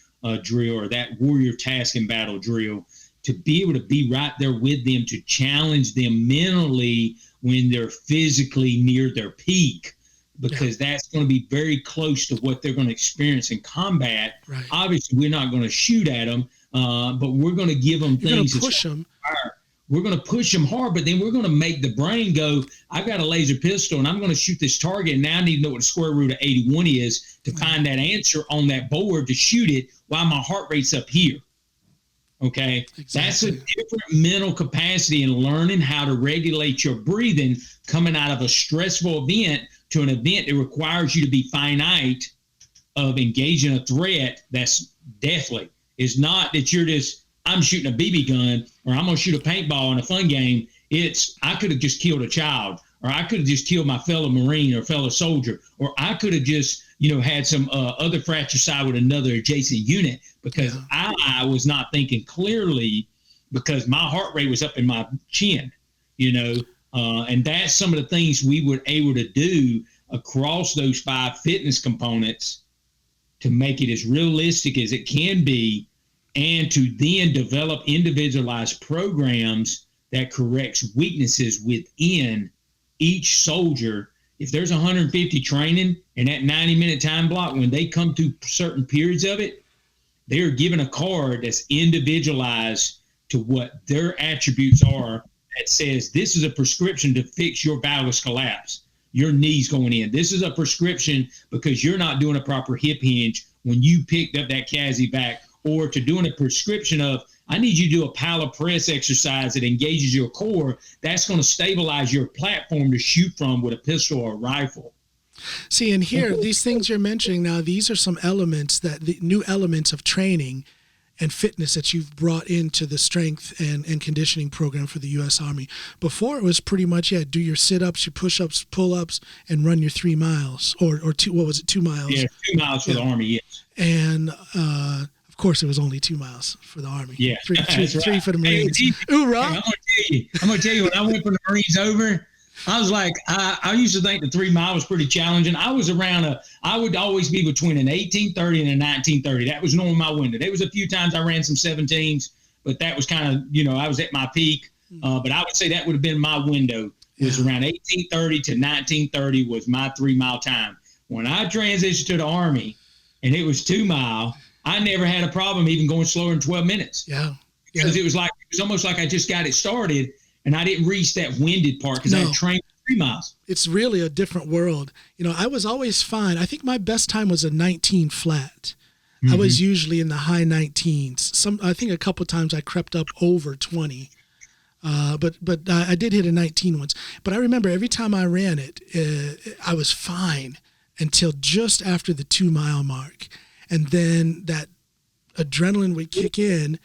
[SPEAKER 2] drill, or that warrior task and battle drill, to be able to be right there with them, to challenge them mentally when they're physically near their peak, because that's going to be very close to what they're going to experience in combat.
[SPEAKER 1] Right.
[SPEAKER 2] Obviously, we're not going to shoot at them, but we're going to give them things.
[SPEAKER 1] You're going to push them.
[SPEAKER 2] We're going to push them hard, but then we're going to make the brain go, I've got a laser pistol and I'm going to shoot this target. And now I need to know what the square root of 81 is to find that answer on that board to shoot it while my heart rate's up here. Okay. Exactly. That's a different mental capacity in learning how to regulate your breathing coming out of a stressful event to an event that requires you to be finite of engaging a threat that's deathly. It's not that you're just, I'm shooting a BB gun or I'm going to shoot a paintball in a fun game. It's, I could have just killed a child, or I could have just killed my fellow Marine or fellow soldier, or I could have just, had some other fratricide with another adjacent unit, because I was not thinking clearly because my heart rate was up in my chin, and that's some of the things we were able to do across those 5 fitness components to make it as realistic as it can be, and to then develop individualized programs that corrects weaknesses within each soldier. If there's 150 training and that 90-minute time block, when they come through certain periods of it, they're given a card that's individualized to what their attributes are, that says this is a prescription to fix your valgus collapse, your knees going in. This is a prescription because you're not doing a proper hip hinge when you picked up that CASI back, or to doing a prescription of, I need you to do a pallet press exercise that engages your core. That's going to stabilize your platform to shoot from with a pistol or a rifle.
[SPEAKER 1] See, and here, these things you're mentioning now, these are some elements the new elements of training and fitness that you've brought into the strength and conditioning program for the U.S. Army. Before, it was pretty much, do your sit-ups, your push-ups, pull-ups, and run your 3 miles, or 2 miles?
[SPEAKER 2] Yeah, 2 miles for the Army, yes.
[SPEAKER 1] And, of course, it was only 2 miles for the Army.
[SPEAKER 2] Yeah,
[SPEAKER 1] three for the Marines.
[SPEAKER 2] Hey,
[SPEAKER 1] Hoorah!
[SPEAKER 2] I'm gonna tell you, when I went from the Marines over, I was like, I used to think the 3 mile was pretty challenging. I was I would always be between an 18:30 and a 19:30. That was normally my window. There was a few times I ran some 17s, but that was kind of, I was at my peak. But I would say that would have been my window. Was around 18:30 to 19:30 was my 3 mile time. When I transitioned to the Army and it was 2 mile, I never had a problem even going slower than 12 minutes.
[SPEAKER 1] Yeah.
[SPEAKER 2] Because it was almost like I just got it started and I didn't reach that winded part because I had trained 3 miles. It's
[SPEAKER 1] really a different world. I was always fine. I think my best time was a 19 flat. Mm-hmm. I was usually in the high 19s. I think a couple of times I crept up over 20. But I did hit a 19 once. But I remember every time I ran it, I was fine until just after the 2 mile mark. And then that adrenaline would kick in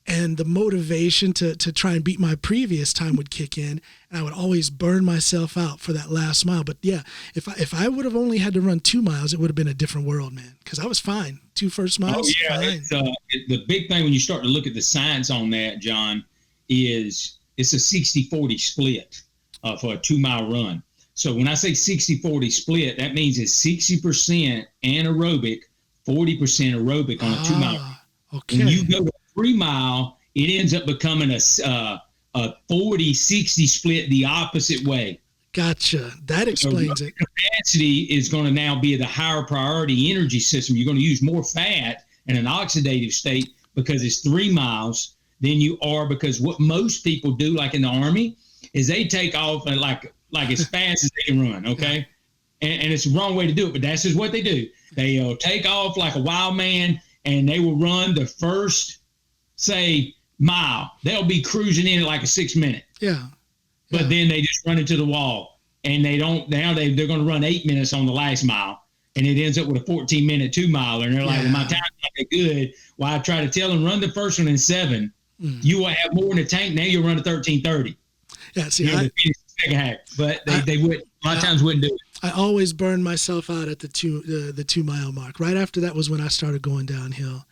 [SPEAKER 1] and the motivation to try and beat my previous time would kick in. And I would always burn myself out for that last mile. But yeah, if I would have only had to run 2 miles, it would have been a different world, man. Because I was fine. 2 first miles.
[SPEAKER 2] Oh, yeah.
[SPEAKER 1] Fine.
[SPEAKER 2] The big thing when you start to look at the science on that, John, is it's a 60-40 split for a 2 mile run. So when I say 60-40 split, that means it's 60% anaerobic, 40% aerobic on a 2 mile.
[SPEAKER 1] Okay.
[SPEAKER 2] When you go to 3 mile, it ends up becoming a 40-60 split the opposite way.
[SPEAKER 1] Gotcha. That explains it.
[SPEAKER 2] Capacity is going to now be the higher priority energy system. You're going to use more fat in an oxidative state because it's 3 miles than you are, because what most people do, like in the Army, is they take off like as fast as they can run. Okay. And it's the wrong way to do it, but that's just what they do. They'll take off like a wild man and they will run the first, say, mile. They'll be cruising in at like a 6 minute.
[SPEAKER 1] Yeah.
[SPEAKER 2] But then they just run into the wall and they're going to run 8 minutes on the last mile. And it ends up with a 14-minute 2 miler. And they're like, well, my time's not that good. Well, I try to tell them, run the first one in 7. You will have more in the tank. Now you'll run a 13:30.
[SPEAKER 1] Yeah, see,
[SPEAKER 2] but they would a lot of times wouldn't do it.
[SPEAKER 1] I always burned myself out at the 2 mile mark. Right after that was when I started going downhill.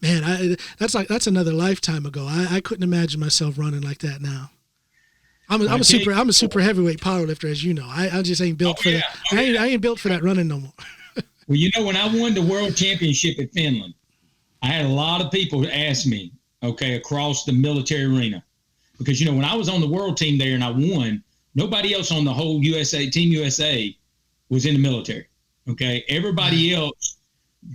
[SPEAKER 1] Man, that's another lifetime ago. I couldn't imagine myself running like that now. I'm a super heavyweight powerlifter, as you know. I just ain't built for that. I ain't built for that running no more.
[SPEAKER 2] Well, when I won the world championship at Finland, I had a lot of people ask me, okay, across the military arena, because when I was on the world team there and I won, nobody else on the whole Team USA was in the military. Okay, everybody else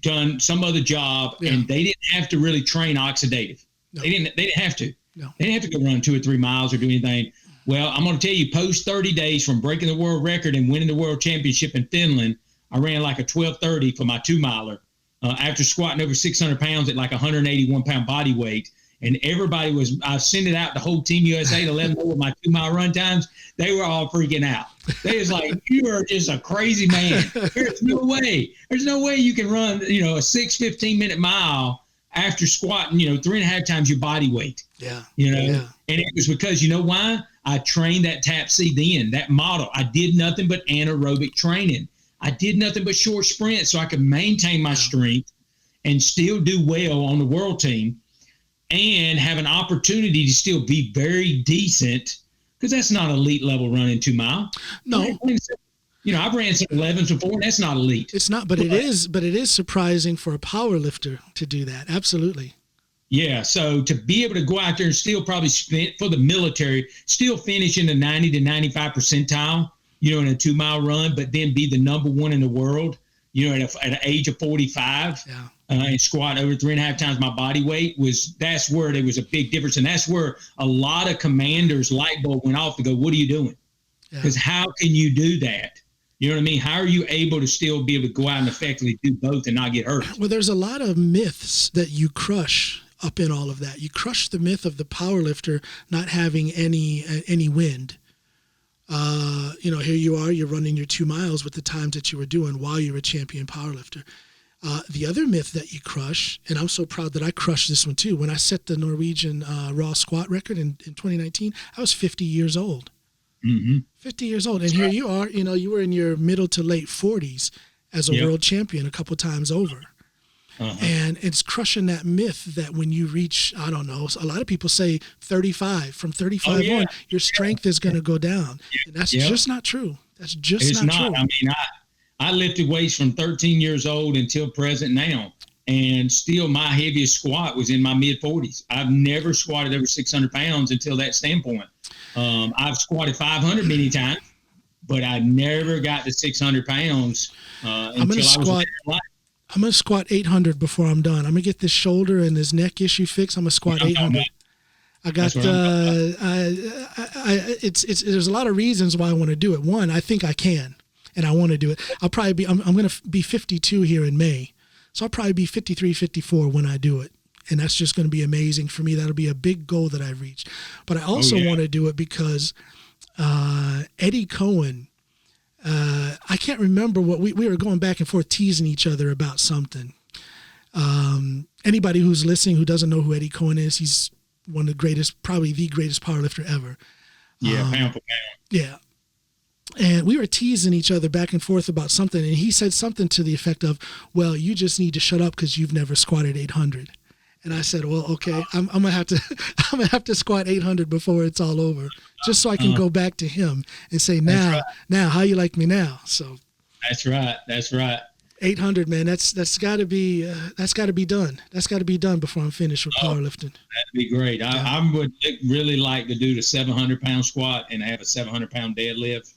[SPEAKER 2] done some other job, and they didn't have to really train oxidative. No. They didn't have to. No. They didn't have to go run 2 or 3 miles or do anything. Well, I'm going to tell you, post 30 days from breaking the world record and winning the world championship in Finland, I ran like a 12:30 for my 2-miler after squatting over 600 pounds at like 181 pound body weight. And everybody I sent it out to whole Team USA to let them know what my 2-mile run times. They were all freaking out. They was like, you are just a crazy man. There's no way. There's no way you can run, a 6 15-minute mile after squatting, 3.5 times your body weight.
[SPEAKER 1] Yeah.
[SPEAKER 2] And it was because, why? I trained that TAP C then, that model. I did nothing but anaerobic training. I did nothing but short sprints so I could maintain my strength and still do well on the world team and have an opportunity to still be very decent, because that's not elite level running 2 mile.
[SPEAKER 1] No.
[SPEAKER 2] I've ran some 11s before, and that's not elite.
[SPEAKER 1] It's not, but it is surprising for a power lifter to do that. Absolutely.
[SPEAKER 2] Yeah, so to be able to go out there and still probably spend for the military, still finish in the 90 to 95 percentile, in a 2 mile run, but then be the number one in the world, at an age of 45, and squat over 3.5 times my body weight that's where there was a big difference. And that's where a lot of commanders' light bulb went off to go, what are you doing? Because how can you do that? You know what I mean? How are you able to still be able to go out and effectively do both and not get hurt? Well,
[SPEAKER 1] there's a lot of myths that you crush up in all of that. You crush the myth of the powerlifter not having any wind. Here you are, you're running your 2 miles with the times that you were doing while you're a champion powerlifter. The other myth that you crush, and I'm so proud that I crushed this one too, when I set the Norwegian raw squat record in 2019, I was 50 years old.
[SPEAKER 2] Mm-hmm.
[SPEAKER 1] 50 years old. And here you are, you were in your middle to late 40s as a world champion a couple times over. And it's crushing that myth that when you reach, I don't know, a lot of people say 35, from 35 on, your strength is going to go down. And that's just not true. That's just not true.
[SPEAKER 2] I mean, I lifted weights from 13 years old until present now. And still my heaviest squat was in my mid 40s. I've never squatted over 600 pounds until that standpoint. I've squatted 500 many times, but I never got to 600 pounds until I was
[SPEAKER 1] I'm going to squat 800 before I'm done. I'm going to get this shoulder and this neck issue fixed. I'm going to squat 800. I got, there's a lot of reasons why I want to do it. One, I think I can, and I want to do it. I'm going to be 52 here in May. So I'll probably be 53, 54 when I do it. And that's just going to be amazing for me. That'll be a big goal that I've reached. But I also want to do it because Eddie Cohen, I can't remember what we were going back and forth teasing each other about something. Anybody who's listening who doesn't know who Eddie Cohen is, he's one of the greatest, probably the greatest powerlifter ever.
[SPEAKER 2] Yeah, pound for pound.
[SPEAKER 1] Yeah. And we were teasing each other back and forth about something. And he said something to the effect of, well, you just need to shut up because you've never squatted 800. And I said, well, okay, I'm gonna have to squat 800 before it's all over, just so I can go back to him and say, now, how you like me now? So
[SPEAKER 2] that's right.
[SPEAKER 1] 800, man, that's got to be done. That's got to be done before I'm finished with powerlifting.
[SPEAKER 2] That'd be great. I would really like to do the 700-pound squat and have a 700-pound deadlift.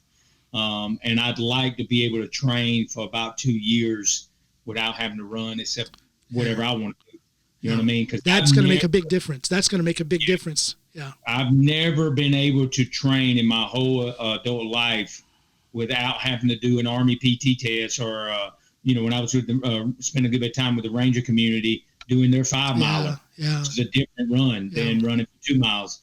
[SPEAKER 2] And I'd like to be able to train for about 2 years without having to run, except whatever I want to do. You know what I mean? Because
[SPEAKER 1] that's going to make a big difference. That's going to make a big difference. Yeah.
[SPEAKER 2] I've never been able to train in my whole adult life without having to do an Army PT test or, when I was with spending a good bit of time with the Ranger community doing their 5-miler.
[SPEAKER 1] Yeah.
[SPEAKER 2] Which is a different run than running for 2 miles.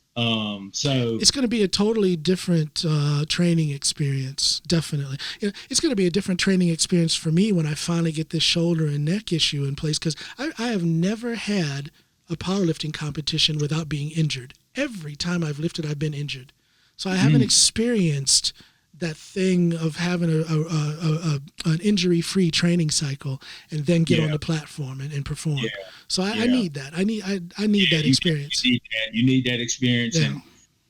[SPEAKER 2] So
[SPEAKER 1] it's going to be a totally different training experience. Definitely. It's going to be a different training experience for me when I finally get this shoulder and neck issue in place, because I have never had a powerlifting competition without being injured. Every time I've lifted, I've been injured. So I haven't experienced that thing of having an injury-free training cycle and then get on the platform and perform. So I need that. I need that experience.
[SPEAKER 2] You need that experience.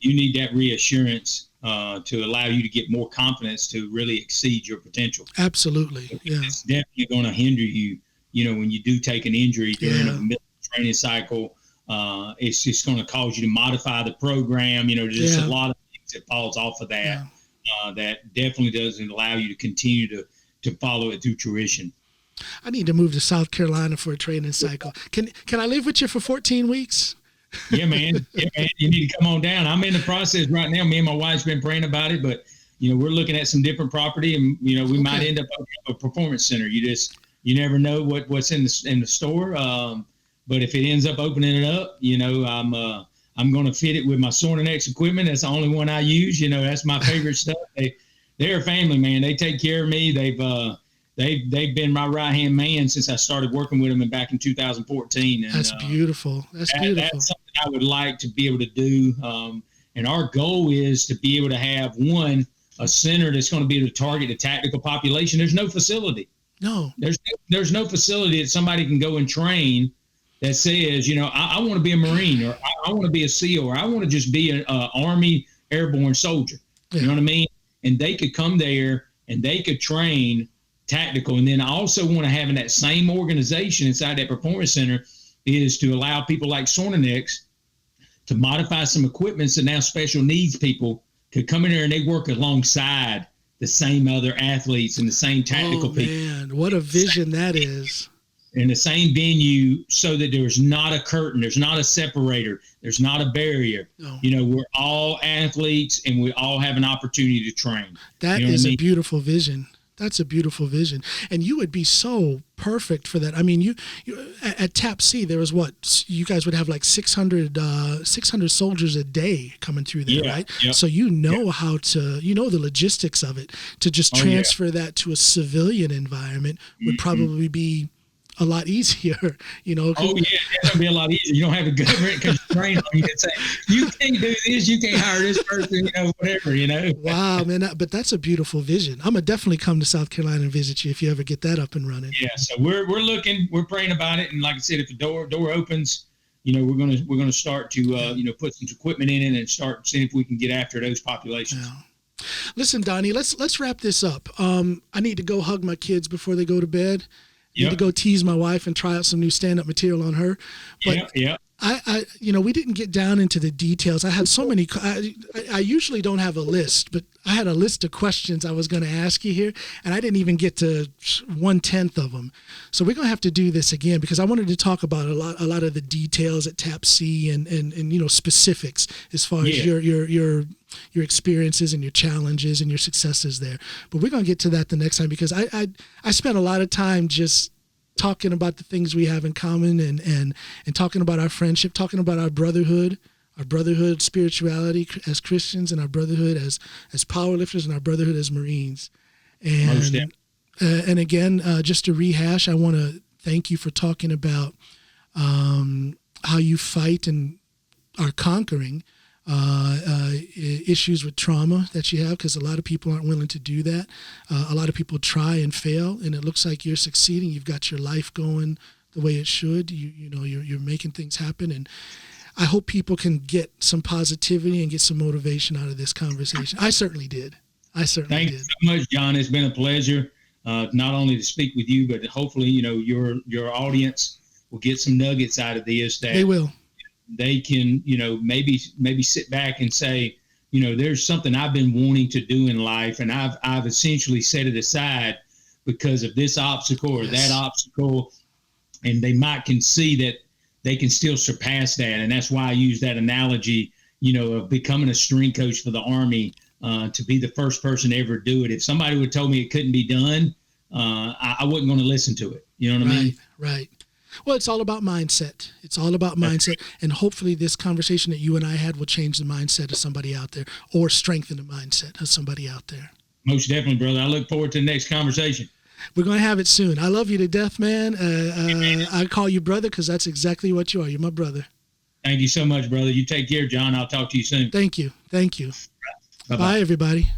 [SPEAKER 2] you need that reassurance to allow you to get more confidence to really exceed your potential.
[SPEAKER 1] Absolutely. Yeah.
[SPEAKER 2] It's definitely going to hinder you, when you do take an injury during a military training cycle. It's just going to cause you to modify the program. There's just a lot of things that falls off of that. That definitely doesn't allow you to continue to follow it through tuition.
[SPEAKER 1] I need to move to South Carolina for a training cycle. Can I live with you for 14 weeks?
[SPEAKER 2] Yeah, man. You need to come on down. I'm in the process right now. Me and my wife's been praying about it, but we're looking at some different property, and we might end up opening up a performance center. You never know what's in the store. But if it ends up opening it up, I'm going to fit it with my Sornex equipment. That's the only one I use. That's my favorite stuff. They're a family, man. They take care of me. They've been my right-hand man since I started working with them back in 2014. And,
[SPEAKER 1] that's beautiful. That's beautiful.
[SPEAKER 2] That's something I would like to be able to do. And our goal is to be able to have a center that's going to be able to target the tactical population. There's no facility.
[SPEAKER 1] No.
[SPEAKER 2] There's no facility that somebody can go and train that says, I want to be a Marine, or I want to be a SEAL, or I want to just be an Army airborne soldier. You know what I mean? And they could come there and they could train tactical. And then I also want to have in that same organization inside that performance center is to allow people like Sornex to modify some equipment so now special needs people could come in there and they work alongside the same other athletes and the same tactical people.
[SPEAKER 1] Man, what a vision that is.
[SPEAKER 2] In the same venue, so that there's not a curtain, there's not a separator, there's not a barrier. No. We're all athletes and we all have an opportunity to train.
[SPEAKER 1] That is a beautiful vision. That's a beautiful vision. And you would be so perfect for that. I mean, you at TAP C, there was you guys would have like 600 soldiers a day coming through there, right? Yep. So how to, the logistics of it. To just transfer that to a civilian environment would probably be a lot easier,
[SPEAKER 2] it's going to be a lot easier. You don't have a government constraint on you and say, you can't do this, you can't hire this person, whatever,
[SPEAKER 1] Wow, man, but that's a beautiful vision. I'm going to definitely come to South Carolina and visit you if you ever get that up and running.
[SPEAKER 2] Yeah, so we're praying about it. And like I said, if the door opens, we're going to start to, put some equipment in it and start seeing if we can get after those populations.
[SPEAKER 1] Yeah. Listen, Donnie, let's wrap this up. I need to go hug my kids before they go to bed. Need to go tease my wife and try out some new stand-up material on her. But I we didn't get down into the details. I had so many. I usually don't have a list, but I had a list of questions I was going to ask you here, and I didn't even get to 1/10 of them. So we're going to have to do this again because I wanted to talk about a lot of the details at TAP C and specifics as far as your experiences and your challenges and your successes there. But we're going to get to that the next time because I spent a lot of time just talking about the things we have in common and talking about our friendship, talking about our brotherhood spirituality as Christians, and our brotherhood as powerlifters, and our brotherhood as Marines. And again, just to rehash, I want to thank you for talking about how you fight and are conquering issues with trauma that you have, because a lot of people aren't willing to do that. A lot of people try and fail, and it looks like you're succeeding. You've got your life going the way it should. You're making things happen, and I hope people can get some positivity and get some motivation out of this conversation. I certainly did.
[SPEAKER 2] Thank you so much, John. It's been a pleasure, not only to speak with you, but hopefully, your audience will get some nuggets out of this. That
[SPEAKER 1] they will.
[SPEAKER 2] They can, maybe sit back and say, there's something I've been wanting to do in life, and I've essentially set it aside because of this obstacle or that obstacle, and they can see that they can still surpass that. And that's why I use that analogy, of becoming a strength coach for the Army, to be the first person to ever do it. If somebody would have told me it couldn't be done, I wasn't going to listen to it. You know what I mean?
[SPEAKER 1] Right. Well, it's all about mindset. And hopefully this conversation that you and I had will change the mindset of somebody out there, or strengthen the mindset of somebody out there.
[SPEAKER 2] Most definitely, brother. I look forward to the next conversation.
[SPEAKER 1] We're going to have it soon. I love you to death, man. I call you brother because that's exactly what you are. You're my brother.
[SPEAKER 2] Thank you so much, brother. You take care, John. I'll talk to you soon.
[SPEAKER 1] Thank you.
[SPEAKER 2] Bye-bye.
[SPEAKER 1] Bye, everybody.